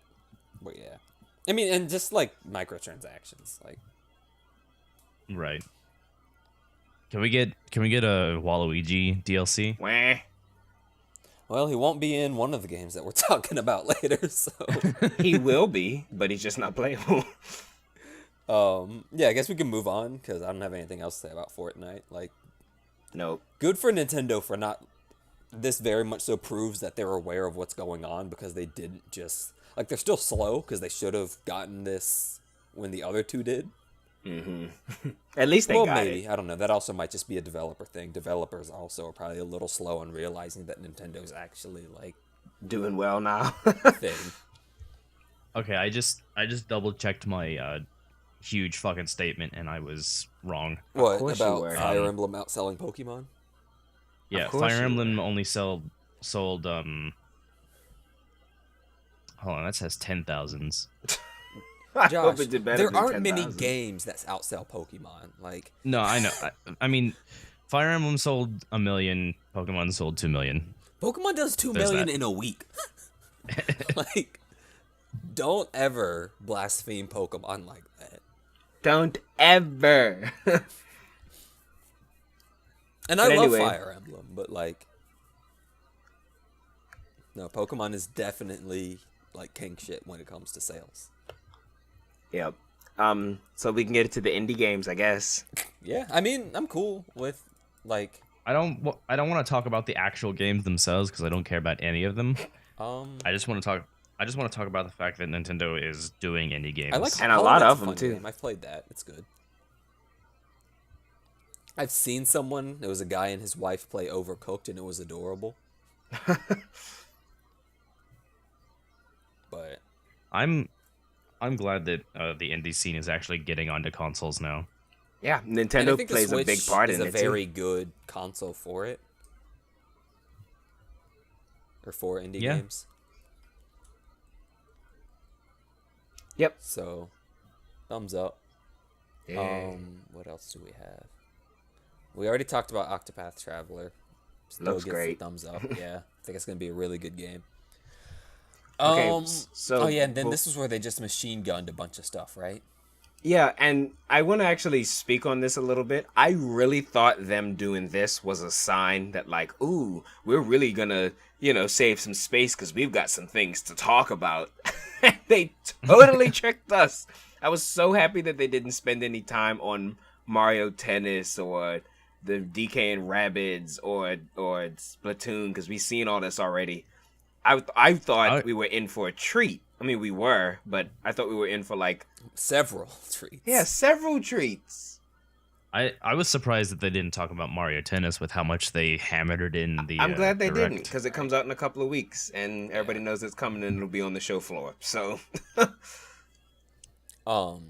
but yeah. I mean, and just like microtransactions, like. Right. Can we get a Waluigi DLC? Wah. Well, he won't be in one of the games that we're talking about later, so. He will be, but he's just not playable. Yeah, I guess we can move on because I don't have anything else to say about Fortnite. Like, Nope. good for Nintendo for not. This very much so proves that they're aware of what's going on because they didn't just like they're still slow because they should have gotten this when the other two did. Mm-hmm. At least they Well, got maybe it. I don't know. That also might just be a developer thing. Developers also are probably a little slow on realizing that Nintendo's actually like Doing well now. thing. Okay, I just double checked my huge fucking statement and I was wrong. What course you about were. Fire Emblem outselling Pokemon? Yeah, course Fire you Emblem only sold hold on, that says 10,000s. I Josh, hope it did better there than aren't many 10,000. games that outsell Pokemon. Like, No, I know. I mean, Fire Emblem sold 1 million, Pokemon sold 2 million. Pokemon does 2 There's million that. in a week. Like, don't ever blaspheme Pokemon like that. Don't ever. And But I love anyway. Fire Emblem, but like, no, Pokemon is definitely like king shit when it comes to sales. Yep. So we can get into the indie games, I guess. Yeah, I mean, I'm cool with like, I don't want to talk about the actual games themselves because I don't care about any of them. I just want to talk about the fact that Nintendo is doing indie games. I like And a Hollow lot Knight's of a them, fun too. game. I've played that. It's good. I've seen someone. There was a guy and his wife play Overcooked, and it was adorable. But I'm glad that the indie scene is actually getting onto consoles now. Yeah, and I Nintendo think the plays a big Switch part is in a it very too. good console for it, or for indie Yeah. games. Yep. So, thumbs up. Yeah. What else do we have? We already talked about Octopath Traveler. Still Looks gets the great. thumbs up. Yeah, I think it's gonna be a really good game. Okay, so oh yeah, and then this is where they just machine gunned a bunch of stuff, right? Yeah, and I want to actually speak on this a little bit. I really thought them doing this was a sign that, like, ooh, we're really gonna, save some space because we've got some things to talk about. They totally tricked us. I was so happy that they didn't spend any time on Mario Tennis or the DK and Rabbids or Splatoon because we've seen all this already. I thought we were in for a treat. I mean, we were, but I thought we were in for like Several treats. yeah, several treats. I was surprised that they didn't talk about Mario Tennis with how much they hammered it in the. I'm glad they Direct. didn't because it comes out in a couple of weeks and everybody knows it's coming and it'll be on the show floor. So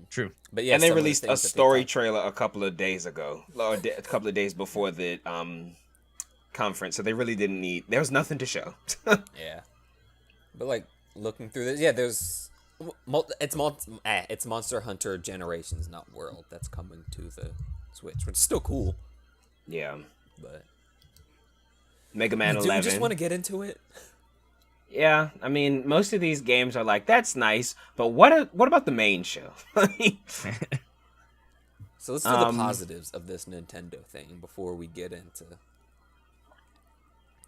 True. But yeah, and they some of the released a things that they story talked- trailer a couple of days ago, or a couple of days before the conference. So they really didn't need. There was nothing to show. Yeah, but like looking through this, yeah, there's it's Monster Hunter Generations, not World, that's coming to the Switch, which is still cool. Yeah, But Mega Man do 11. you just want to get into it? Yeah, I mean, most of these games are like, that's nice, but what about the main show? So let's do the positives of this Nintendo thing before we get into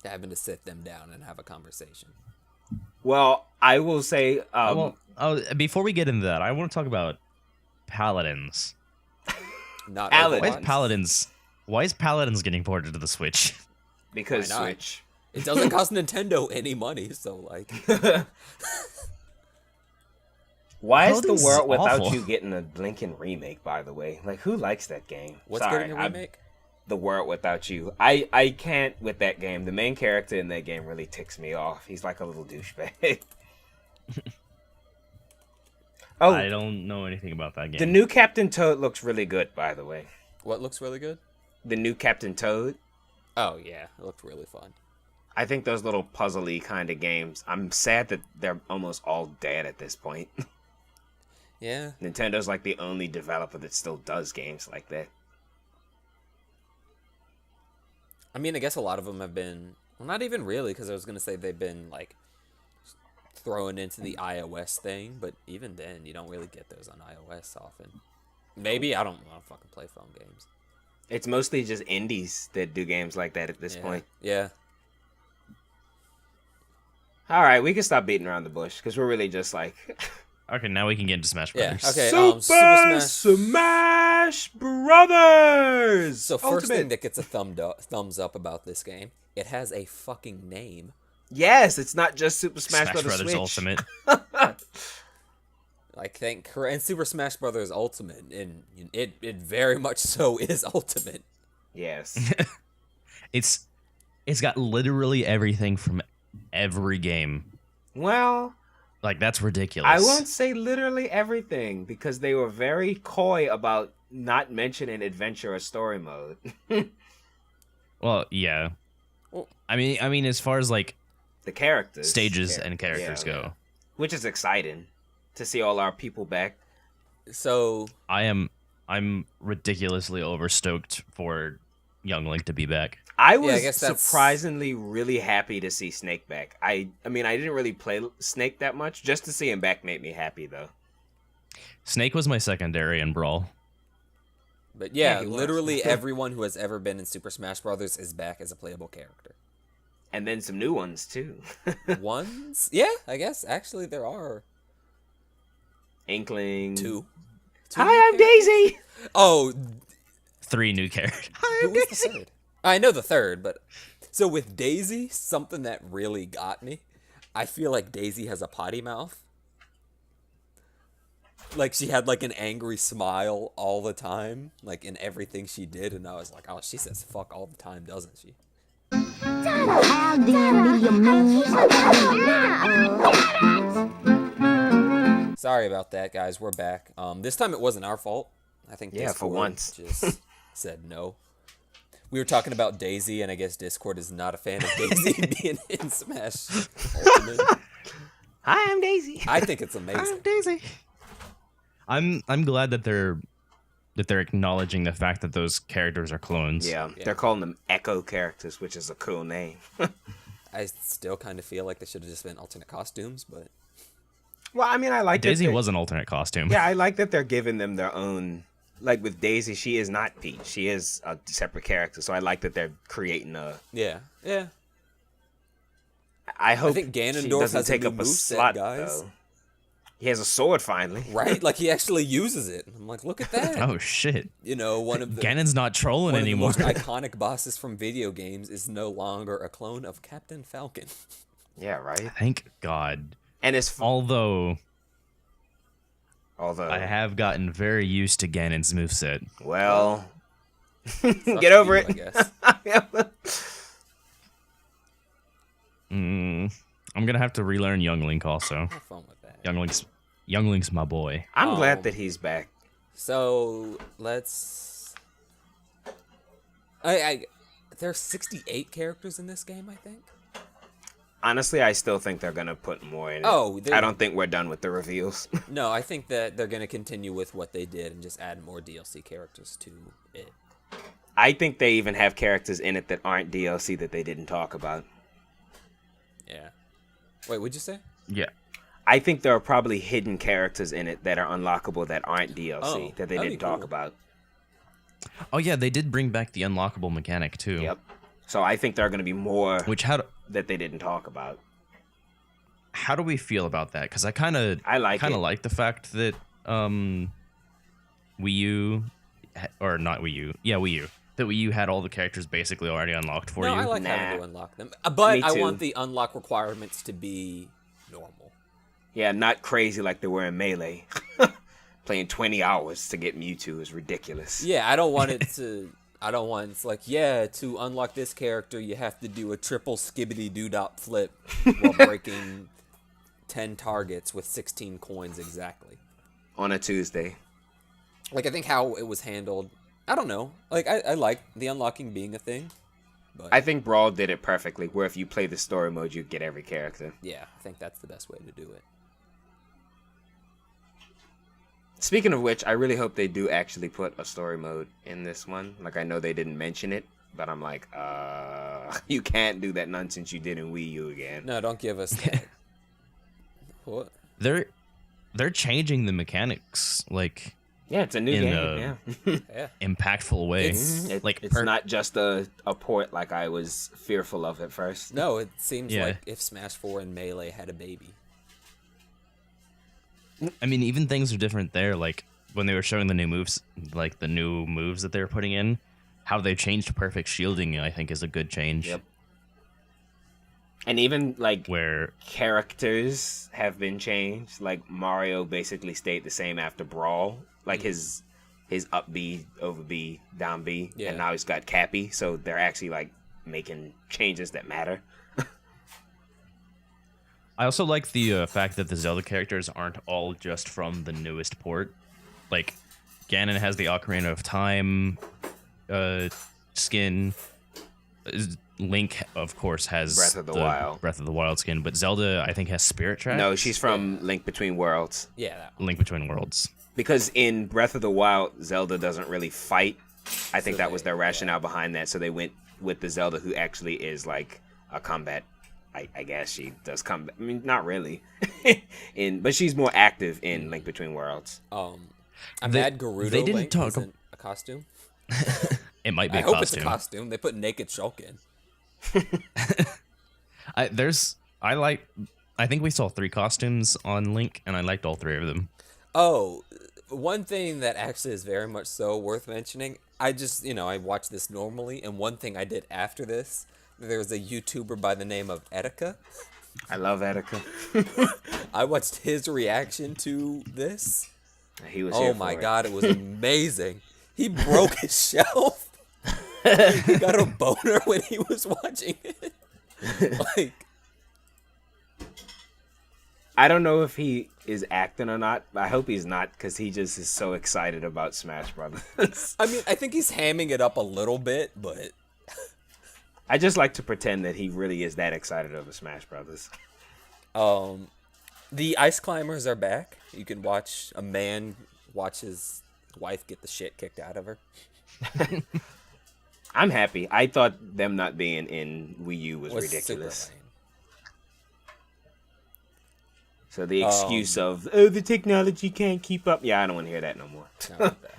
having to sit them down and have a conversation. Well, I will say, Before we get into that, I want to talk about Paladins. Not Paladins. Overwatch. Why is Paladins getting ported to the Switch? because Why not? Switch. It doesn't cost Nintendo any money, so like Why is Code The is World Without awful. You getting a Lincoln remake, by the way? Like, who likes that game? What's Sorry, getting a remake? The World Without You. I can't with that game. The main character in that game really ticks me off. He's like a little douchebag. Oh, I don't know anything about that game. the new Captain Toad looks really good, by the way. What looks really good? The new Captain Toad. Oh yeah, it looked really fun. I think those little puzzly kind of games. I'm sad that they're almost all dead at this point. Yeah. Nintendo's like the only developer that still does games like that. I mean, I guess a lot of them have been, well, not even really, because I was going to say they've been, like, thrown into the iOS thing, but even then, you don't really get those on iOS often. Maybe, I don't want to fucking play phone games. It's mostly just indies that do games like that at this point. Yeah. All right, we can stop beating around the bush, because we're really just like... Okay, now we can get into Smash Brothers. Yeah, okay. Super Smash Brothers! So first Ultimate. thing that gets a thumbs up about this game, it has a fucking name. Yes, it's not just Super Smash Brothers Switch. Ultimate. Like, and Super Smash Brothers Ultimate, and it very much so is Ultimate. Yes. It's got literally everything from every game. Well, Like, that's ridiculous. I won't say literally everything, because they were very coy about not mentioning adventure or story mode. Well, yeah. Well, I mean, as far as like The characters. stages and characters yeah. go, Which is exciting to see all our people back. So I'm ridiculously overstoked for Young Link to be back. I was I guess that's- surprisingly really happy to see Snake back. I mean, I didn't really play Snake that much. Just to see him back made me happy, though. Snake was my secondary in Brawl. But yeah, he was. literally everyone who has ever been in Super Smash Brothers is back as a playable character. And then some new ones, too. Ones? Yeah, I guess. Actually, there are Inkling. two. Hi, I'm Daisy! Oh, 3 new characters. who was the third? I know the third, but... So with Daisy, something that really got me, I feel like Daisy has a potty mouth. Like, she had, like, an angry smile all the time, like, in everything she did, and I was like, oh, she says fuck all the time, doesn't she? Sorry about that, guys. We're back. This time it wasn't our fault. I think Yeah, for Discord once. just said no. We were talking about Daisy, and I guess Discord is not a fan of Daisy being in Smash Ultimate. Hi, I'm Daisy. I think it's amazing. Daisy. I'm glad that they're acknowledging the fact that those characters are clones. Yeah, Yeah. they're calling them Echo characters, which is a cool name. I still kind of feel like they should have just been alternate costumes, but Well, I mean, I like Daisy that was an alternate costume. Yeah, I like that they're giving them their own. Like with Daisy, she is not Peach. She is a separate character. So I like that they're creating a. yeah. I hope think Ganondorf she doesn't has a take new up a moveset, slot, guys. though. He has a sword finally. Right? Like, he actually uses it. I'm like, look at that. Oh shit. You know, one of the Ganon's not trolling one of the anymore. most iconic bosses from video games is no longer a clone of Captain Falcon. Yeah, right. Thank God. And it's Although although I have gotten very used to Ganon's moveset. well, Fuck get over you, it. I guess. I'm gonna have to relearn Young Link also. Have fun with that. Young Link's my boy. I'm glad that he's back. So let's. There's 68 characters in this game, I think. Honestly, I still think they're gonna put more in it. Oh, I don't think we're done with the reveals. No, I think that they're gonna continue with what they did and just add more DLC characters to it. I think they even have characters in it that aren't DLC that they didn't talk about. Yeah. Wait, what'd you say? Yeah. I think there are probably hidden characters in it that are unlockable that aren't DLC Oh, that they that'd didn't be talk cool. about. Oh yeah, they did bring back the unlockable mechanic too. Yep. So I think there are going to be more Which that they didn't talk about. how do we feel about that? Because I like it. like the fact that Wii U or not Wii U, yeah Wii U, that Wii U had all the characters basically already unlocked for No, you. I like Nah. having to unlock them, but Me I too. want the unlock requirements to be normal. Yeah, not crazy like they were in Melee. Playing 20 hours to get Mewtwo is ridiculous. Yeah, I don't want it to. I don't want it's like, yeah, to unlock this character, you have to do a triple skibbity doodop flip while breaking 10 targets with 16 coins exactly. On a Tuesday. Like, I think how it was handled, I don't know. Like, I like the unlocking being a thing. But I think Brawl did it perfectly, where if you play the story mode, you get every character. yeah, I think that's the best way to do it. Speaking of which, I really hope they do actually put a story mode in this one. Like, I know they didn't mention it, but I'm like, you can't do that nonsense you did in Wii U again. No, don't give us that. What? They're changing the mechanics, like, Yeah, it's a new game. Yeah. impactful way. It's not just a port like I was fearful of at first. No, it seems Yeah. like if Smash 4 and Melee had a baby. I mean, even things are different there. Like when they were showing the new moves, like the new moves that they were putting in, how they changed perfect shielding, I think, is a good change. Yep. And even like Where characters have been changed. Like Mario basically stayed the same after Brawl. Like his up B, over B, down B, Yeah. and now he's got Cappy. So they're actually like making changes that matter. I also like the fact that the Zelda characters aren't all just from the newest port. Like Ganon has the Ocarina of Time skin. Link, of course, has Breath of the Wild. Breath of the Wild skin, but Zelda, I think, has Spirit Tracks. No, she's from Link Between Worlds. Yeah, that one. Link Between Worlds. Because in Breath of the Wild, Zelda doesn't really fight. I think So that was their they- rationale behind that. So they went with the Zelda who actually is like a combat. I guess she does combat. I mean, not really. But she's more active in Link Between Worlds. I'm They- mad Gerudo they didn't Link talk- isn't a costume. It might be I a hope costume. it's a costume. They put naked Shulk in. I think we saw 3 costumes on Link, and I liked all 3 of them. Oh, one thing that actually is very much so worth mentioning. I just, I watched this normally, and one thing I did after this, there was a YouTuber by the name of Etika. I love Etika. I watched his reaction to this. He was here Oh for my it. god, it was amazing. He broke his shelf. He got a boner when he was watching it. Like, I don't know if he is acting or not. But I hope he's not, because he just is so excited about Smash Brothers. I mean, I think he's hamming it up a little bit, but I just like to pretend that he really is that excited over Smash Brothers. the ice climbers are back. You can watch a man watch his wife get the shit kicked out of her. I'm happy. I thought them not being in Wii U was Was ridiculous. super lame. So the excuse of, oh, the technology can't keep up. Yeah, I don't want to hear that no more. Not like that.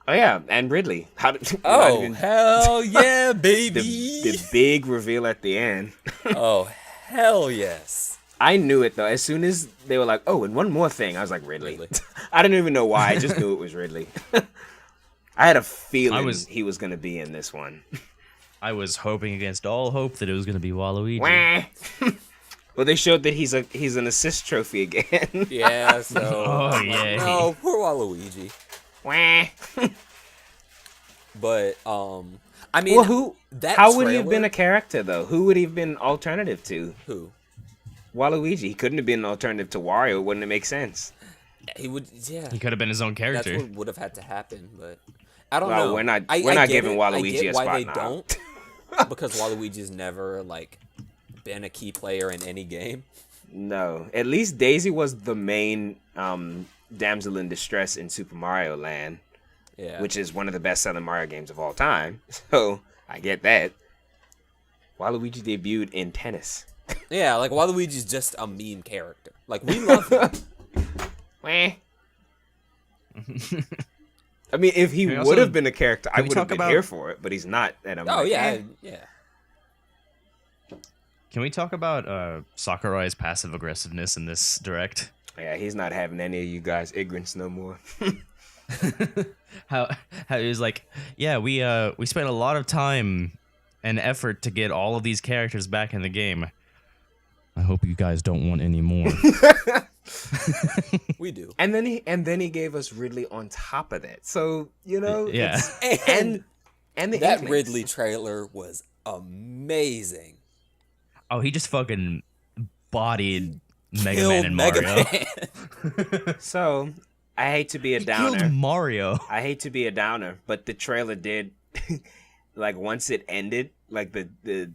Oh, yeah, and Ridley. How did, Oh, hell yeah, the, baby! the big reveal at the end. Oh, hell yes. I knew it, though. As soon as they were like, oh, and one more thing, I was like, Ridley. Ridley. I didn't even know why. I just knew it was Ridley. I had a feeling was- he was going to be in this one. I was hoping against all hope that it was going to be Waluigi. Wah. Well, they showed that he's an assist trophy again. Yeah, so. Oh, yeah. No, poor Waluigi. Wah. But, I mean. Well, that how would he have been trailer- a character, though? Who would he have been alternative to? Who? Waluigi. He couldn't have been an alternative to Wario. Wouldn't it make sense? He would, yeah. He could have been his own That's character. what would have had to happen, but. I don't Well, know. we're not I giving get it. I Waluigi get a why spot they now. don't. Because Waluigi's never, like, been a key player in any game. No. At least Daisy was the main damsel in distress in Super Mario Land, Yeah. which is one of the best-selling Mario games of all time. So I get that. Waluigi debuted in tennis. Yeah, like, Waluigi's just a mean character. Like, we love him. Wah. I mean, if he Can we also- would have been a character, I we would have talk been about- here for it. But he's not, and I'm Oh, like, yeah, eh. yeah. Can we talk about Sakurai's passive aggressiveness in this direct? Yeah, he's not having any of you guys ignorance no more. How he was like, yeah, we spent a lot of time an effort to get all of these characters back in the game. I hope you guys don't want any more. We do. And then he gave us Ridley on top of that. So, you know, Yeah. and the that Ig'rance. Ridley trailer was amazing. Oh, he just fucking bodied Mega Killed Man and Mega Mario. Man. So, I hate to be a He downer. killed Mario. I hate to be a downer, but the trailer did, like, once it ended, like the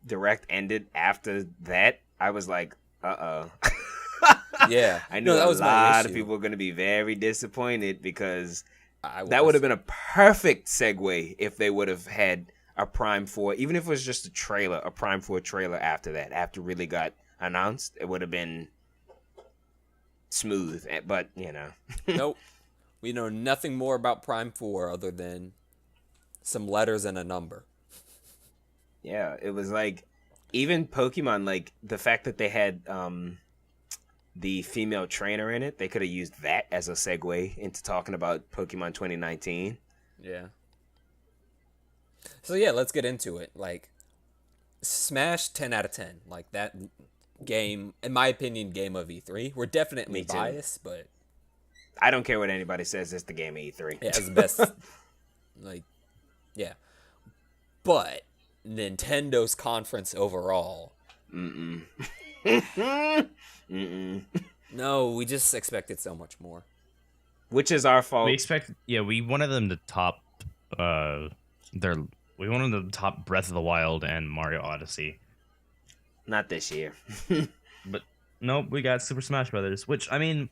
direct ended after that, I was like, uh-oh. Yeah. I know that a was my lot of issue. people are going to be very disappointed because I that was. would have been a perfect segue if they would have had a Prime 4, even if it was just a trailer, a Prime 4 trailer after that, after it really got announced, it would have been smooth, but, you know. Nope. We know nothing more about Prime 4 other than some letters and a number. Yeah, it was like, even Pokemon, like, the fact that they had the female trainer in it, they could have used that as a segue into talking about Pokemon 2019. Yeah. So yeah, let's get into it. Like, Smash 10 out of 10. Like, that game, in my opinion, game of E3. We're definitely Me too. biased, but I don't care what anybody says, it's the game of E3. yeah, it's the best. Like, yeah. But Nintendo's conference overall. Mm-mm. Mm-mm. No, we just expected so much more. Which is our fault. We wanted them to top we wanted them to top Breath of the Wild and Mario Odyssey. Not this year. But nope, we got Super Smash Brothers, which, I mean,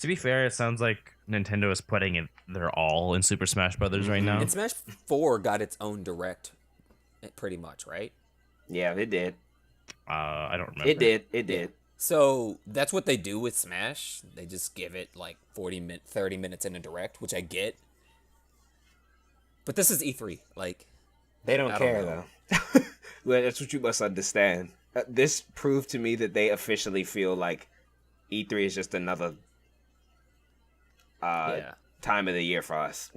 to be fair, it sounds like Nintendo is putting it their all in Super Smash Brothers right now. And Smash 4 got its own direct, pretty much, right? Yeah, it did. I don't remember. It did. So that's what they do with Smash. They just give it like 30 minutes in a direct, which I get. But this is E3. Like, They don't I don't care, know. though. Well, that's what you must understand. This proved to me that they officially feel like E3 is just another yeah. time of the year for us.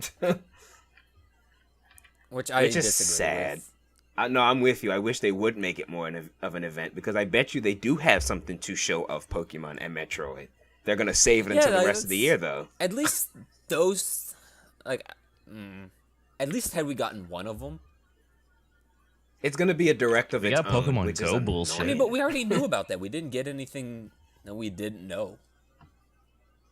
Which I Which is disagree sad. with. No, I'm with you. I wish they would make it more of an event because I bet you they do have something to show of Pokemon and Metroid. They're going to save it Yeah, until the like, rest of the year, though. At least those, like, at least had we gotten one of them. It's going to be a direct of We its got own, Pokemon which Go is bullshit. I annoying. mean, but we already knew about that. We didn't get anything that we didn't know.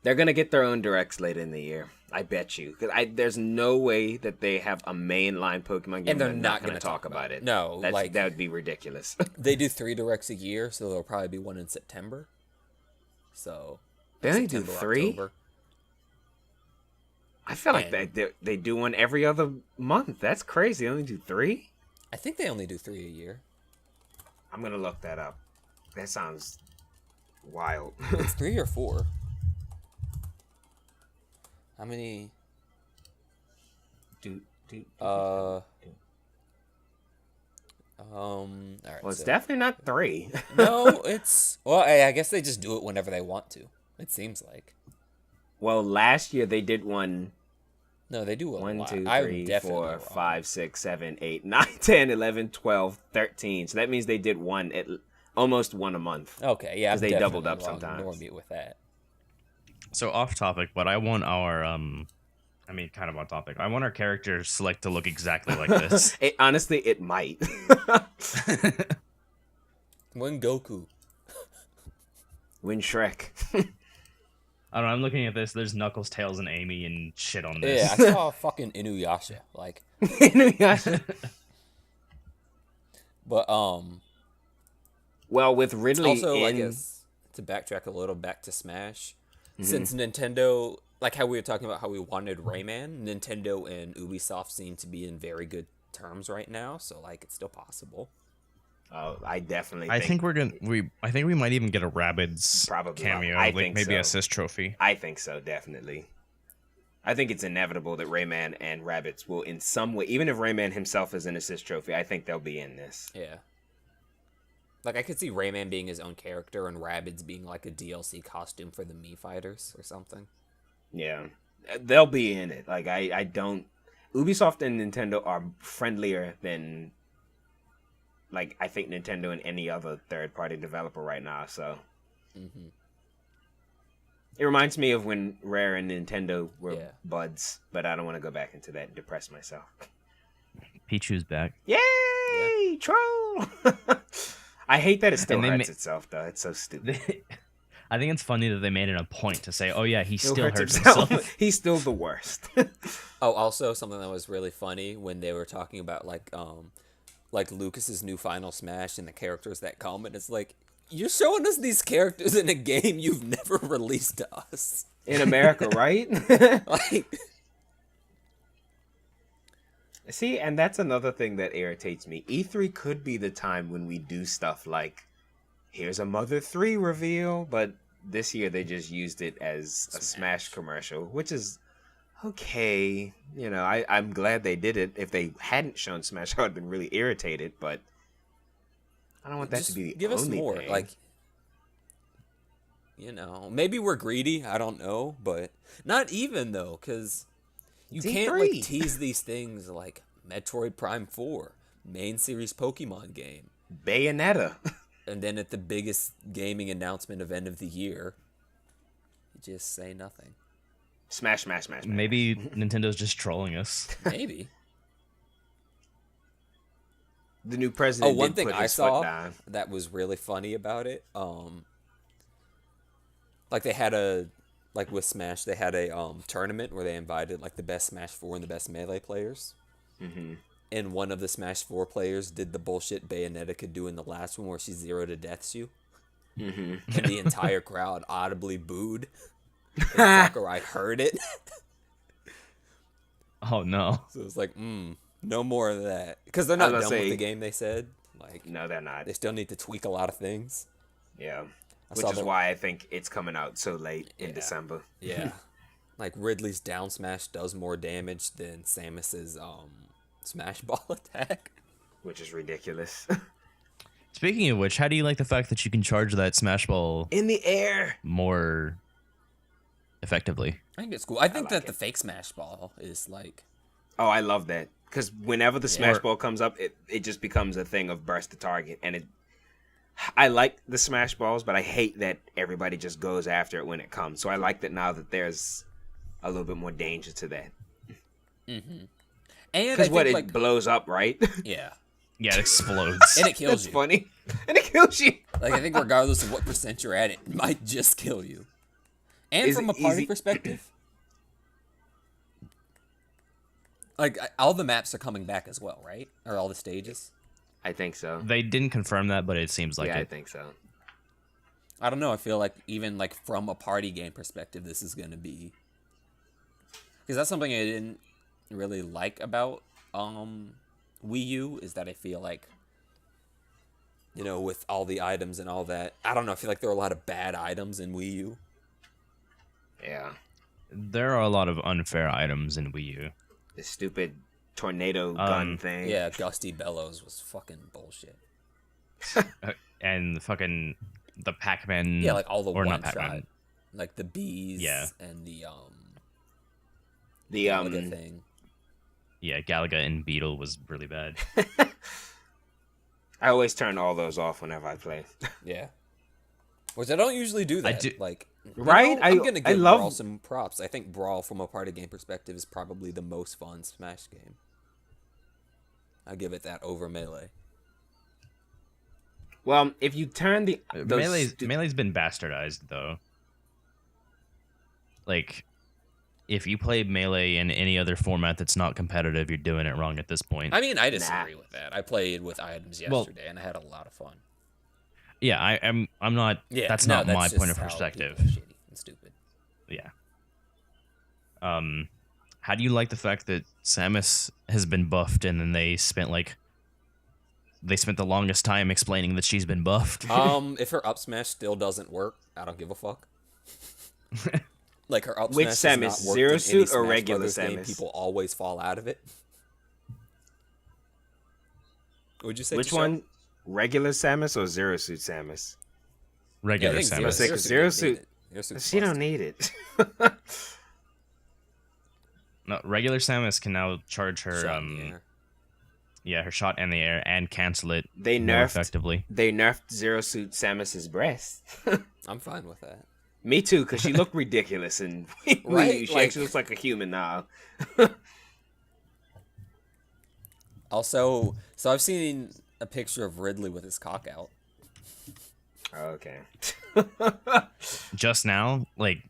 They're going to get their own directs later in the year. I bet you. Because there's no way that they have a mainline Pokemon game And they're and not going to gonna talk about it. No, like- that would be ridiculous. They do 3 directs a year, so there'll probably be one in September. So They only do September, 3? October. I feel like And- they do one every other month. That's crazy. They only do 3? I think they only do 3 a year. I'm going to look that up. That sounds wild. It's 3 or 4. How many? All right. Well, it's so- definitely not 3. No, it's well. I guess they just do it whenever they want to. It seems like. Well, last year they did one. No, they do a 1, lot. 2, I'm 3, definitely 4, wrong. 5, 6, 7, 8, 9, 10, 11, 12, 13. So that means they did one almost one a month. Okay, yeah, 'Cause I'm they doubled definitely up wrong. sometimes. Ignore me with that. So off topic, but I want our I mean, kind of on topic. I want our characters select to look exactly like this. Honestly, it might. When Goku. Win Shrek. I don't know. I'm looking at this. There's Knuckles, Tails, and Amy and shit on Yeah, this. I saw fucking Inuyasha. Like, but Well, with Ridley also I in, guess to backtrack a little back to Smash, since Nintendo, like how we were talking about how we wanted Rayman, Nintendo and Ubisoft seem to be in very good terms right now. So like, it's still possible. oh, I definitely. I think I think we might even get a Rabbids Probably. cameo, I like think maybe so. assist trophy. I think so, definitely. I think it's inevitable that Rayman and Rabbids will, in some way, even if Rayman himself is an assist trophy, I think they'll be in this. Yeah. Like, I could see Rayman being his own character and Rabbids being like a DLC costume for the Mii fighters or something. Yeah, they'll be in it. Like I don't. Ubisoft and Nintendo are friendlier than like I think Nintendo and any other third-party developer right now. So it reminds me of when Rare and Nintendo were buds, but I don't want to go back into that and depress myself. Pichu's back. Yay, troll! I hate that it still hurts itself, though. It's so stupid. I think it's funny that they made it a point to say, "Oh yeah, he still hurts himself. He's still the worst." Oh, also something that was really funny when they were talking about like Lucas's new Final Smash and the characters that come, and it's like, you're showing us these characters in a game you've never released to us in America, right? Like, see, and that's another thing that irritates me. E3 could be the time when we do stuff like, here's a Mother 3 reveal, but this year they just used it as a Smash commercial, which is okay. You know, I'm glad they did it. If they hadn't shown Smash, I would have been really irritated, but I don't want that to be the give only us more. thing. Like, you know, maybe we're greedy. I don't know, but not even though, because you can't like tease these things like Metroid Prime 4, main series Pokemon game, Bayonetta, and then at the biggest gaming announcement event of the year, you just say nothing. Smash. Maybe Nintendo's just trolling us. Maybe. The new president. One thing I saw that was really funny about it, like they had with Smash, they had a tournament where they invited like the best Smash 4 and the best Melee players. Mm-hmm. And one of the Smash 4 players did the bullshit Bayonetta could do in the last one where she 0-to-deaths you. Mm-hmm. And the entire crowd audibly booed. And Sakurai heard it. Oh no. So it was like, no more of that. Because they're not done with the game, they said. Like, no, they're not. They still need to tweak a lot of things. Yeah. Which is why I think it's coming out so late in December. Yeah. Like, Ridley's down smash does more damage than Samus's smash ball attack. Which is ridiculous. Speaking of which, how do you like the fact that you can charge that smash ball in the air more effectively? I think it's cool. I think that the fake smash ball is like... Oh, I love that. Because whenever the smash ball comes up, it just becomes a thing of burst the target. And I like the smash balls, but I hate that everybody just goes after it when it comes. So I like that now that there's a little bit more danger to that. Mm-hmm. And because it blows up, right? Yeah. Yeah, it explodes. And it kills That's you. funny. And it kills you. Like, I think regardless of what percent you're at, it might just kill you. And from a party perspective, like, all the maps are coming back as well, right? Or all the stages? I think so. They didn't confirm that, but it seems like it. I think so. I don't know. I feel like even, like, from a party game perspective, this is going to be... Because that's something I didn't really like about Wii U, is that I feel like, you know, with all the items and all that, I don't know, I feel like there are a lot of bad items in Wii U. Yeah. There are a lot of unfair items in Wii U. The stupid tornado gun thing. Yeah, Gusty Bellows was fucking bullshit. And the Pac-Man. Yeah, like all the or one not shot. Like the bees and the Galaga thing. Yeah, Galaga and Beetle was really bad. I always turn all those off whenever I play. Yeah. Which I don't usually do that. Like, right? I'm going to give Brawl some props. I think Brawl, from a party game perspective, is probably the most fun Smash game. I give it that over Melee. Well, if you turn Melee's been bastardized, though. Like, if you play Melee in any other format that's not competitive, you're doing it wrong at this point. I mean, I disagree with that. I played with items yesterday, and I had a lot of fun. Yeah, I'm not. Yeah, that's not my point of perspective. Shitty and stupid. Yeah. How do you like the fact that Samus has been buffed, and then they spent the longest time explaining that she's been buffed? If her up smash still doesn't work, I don't give a fuck. Like, her up which smash Samus, Zero Suit or regular Samus? Game, people always fall out of it. Would you say? Which one? Regular Samus or Zero Suit Samus? Regular Samus. Zero Suit. She don't need it. No, regular Samus can now charge her her shot in the air and cancel it They more nerfed effectively. They nerfed Zero Suit Samus's breast. I'm fine with that. Me too, because she looked ridiculous and Right? she Like- actually looks like a human now. Also, so I've seen a picture of Ridley with his cock out. Okay. Just now, like,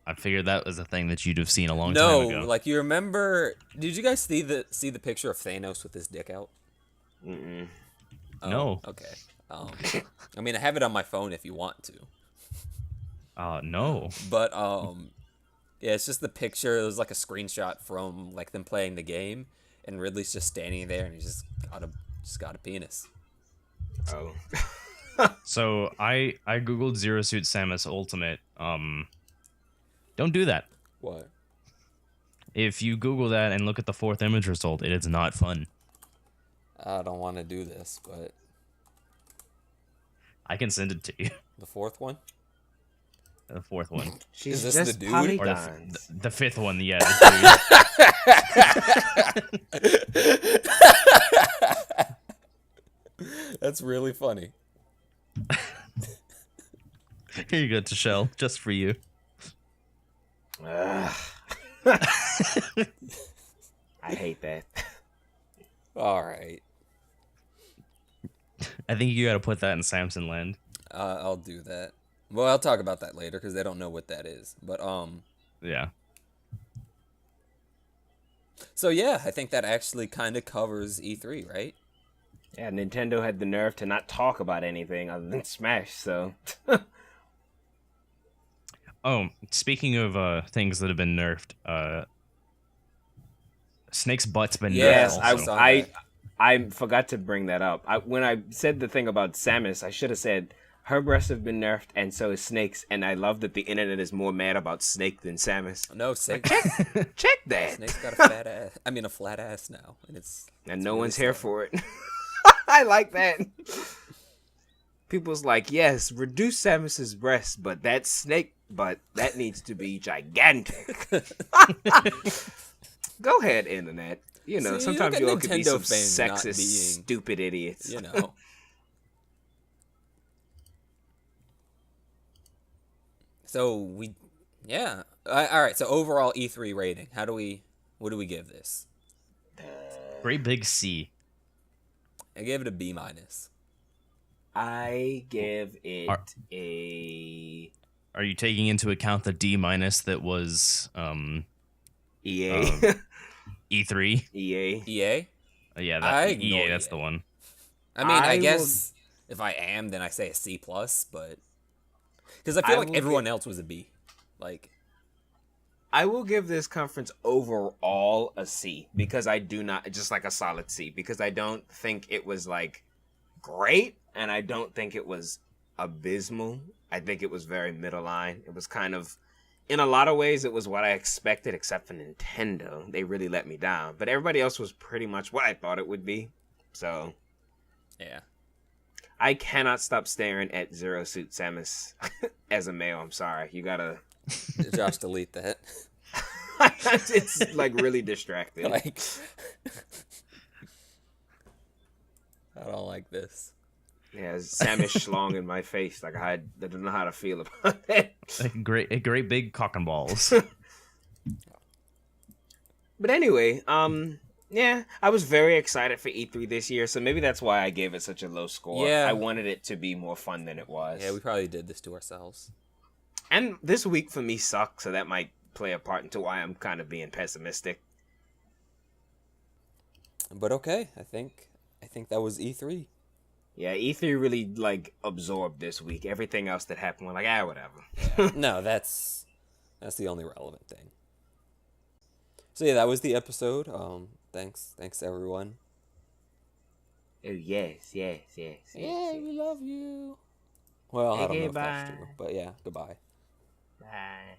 I figured that was a thing that you'd have seen a long time ago. No, like you remember? Did you guys see the picture of Thanos with his dick out? Mm-mm. Oh, No. Okay. I mean, I have it on my phone if you want to. No. But yeah, it's just the picture. It was like a screenshot from like them playing the game, and Ridley's just standing there, and he's just got a penis. Oh. So I googled Zero Suit Samus Ultimate. Don't do that. What? If you Google that and look at the 4th image result, it is not fun. I don't want to do this, but I can send it to you. the 4th one. The 4th one. She's this just the dude? Or polygons. the 5th one, yeah. The That's really funny. dude. Here you go, Tashel, just for you. Ugh. I hate that. All right, I think you gotta put that in Samson Land. I'll do that. Well, I'll talk about that later because they don't know what that is. But Yeah. so yeah, I think that actually kind of covers E3, right? Yeah, Nintendo had the nerve to not talk about anything other than Smash, so. Oh, speaking of things that have been nerfed, Snake's butt's been Yes, nerfed I also. saw I that. I forgot to bring that up. When I said the thing about Samus, I should have said her breasts have been nerfed, and so is Snake's. And I love that the internet is more mad about Snake than Samus. No, Snake. Check that. Snake's got a fat ass. I mean, a flat ass now, and it's No really one's here sad. for it. I like that. People's like, yes, reduce Samus's breasts, but that Snake butt, that needs to be gigantic. Go ahead, internet. You know, See, sometimes look you at all could be Nintendo some fans not sexist, being- stupid idiots. You know. So yeah. All right. So overall E3 rating. What do we give this? Great big C. I gave it a B minus. I give it Are- a Are you taking into account the D minus that was EA. E3? EA. EA. Yeah, I that ignore EA. That's EA. the one. I mean, I I will- guess if I am, then I say a C plus, but because I feel I like will everyone else was a B. Like, I will give this conference overall a C because I do not, just like a solid C, because I don't think it was like great and I don't think it was abysmal. I think it was very middle line. It was kind of, in a lot of ways, it was what I expected, except for Nintendo. They really let me down, but everybody else was pretty much what I thought it would be. So yeah. I cannot stop staring at Zero Suit Samus as a male. I'm sorry. You gotta. Josh, delete that. It's like really distracting. Like, I don't like this. Yeah, Samus schlong in my face. Like I don't know how to feel about it. A great big cock and balls. But anyway, yeah, I was very excited for E3 this year, so maybe that's why I gave it such a low score. Yeah. I wanted it to be more fun than it was. Yeah, we probably did this to ourselves. And this week for me sucked, so that might play a part into why I'm kind of being pessimistic. But okay, I think that was E3. Yeah, E3 really like absorbed this week. Everything else that happened, we're like, whatever. No, that's the only relevant thing. So yeah, that was the episode. Thanks everyone. Oh yes. We love you. Well, I don't know if that's Goodbye. true, but yeah, goodbye. Bye.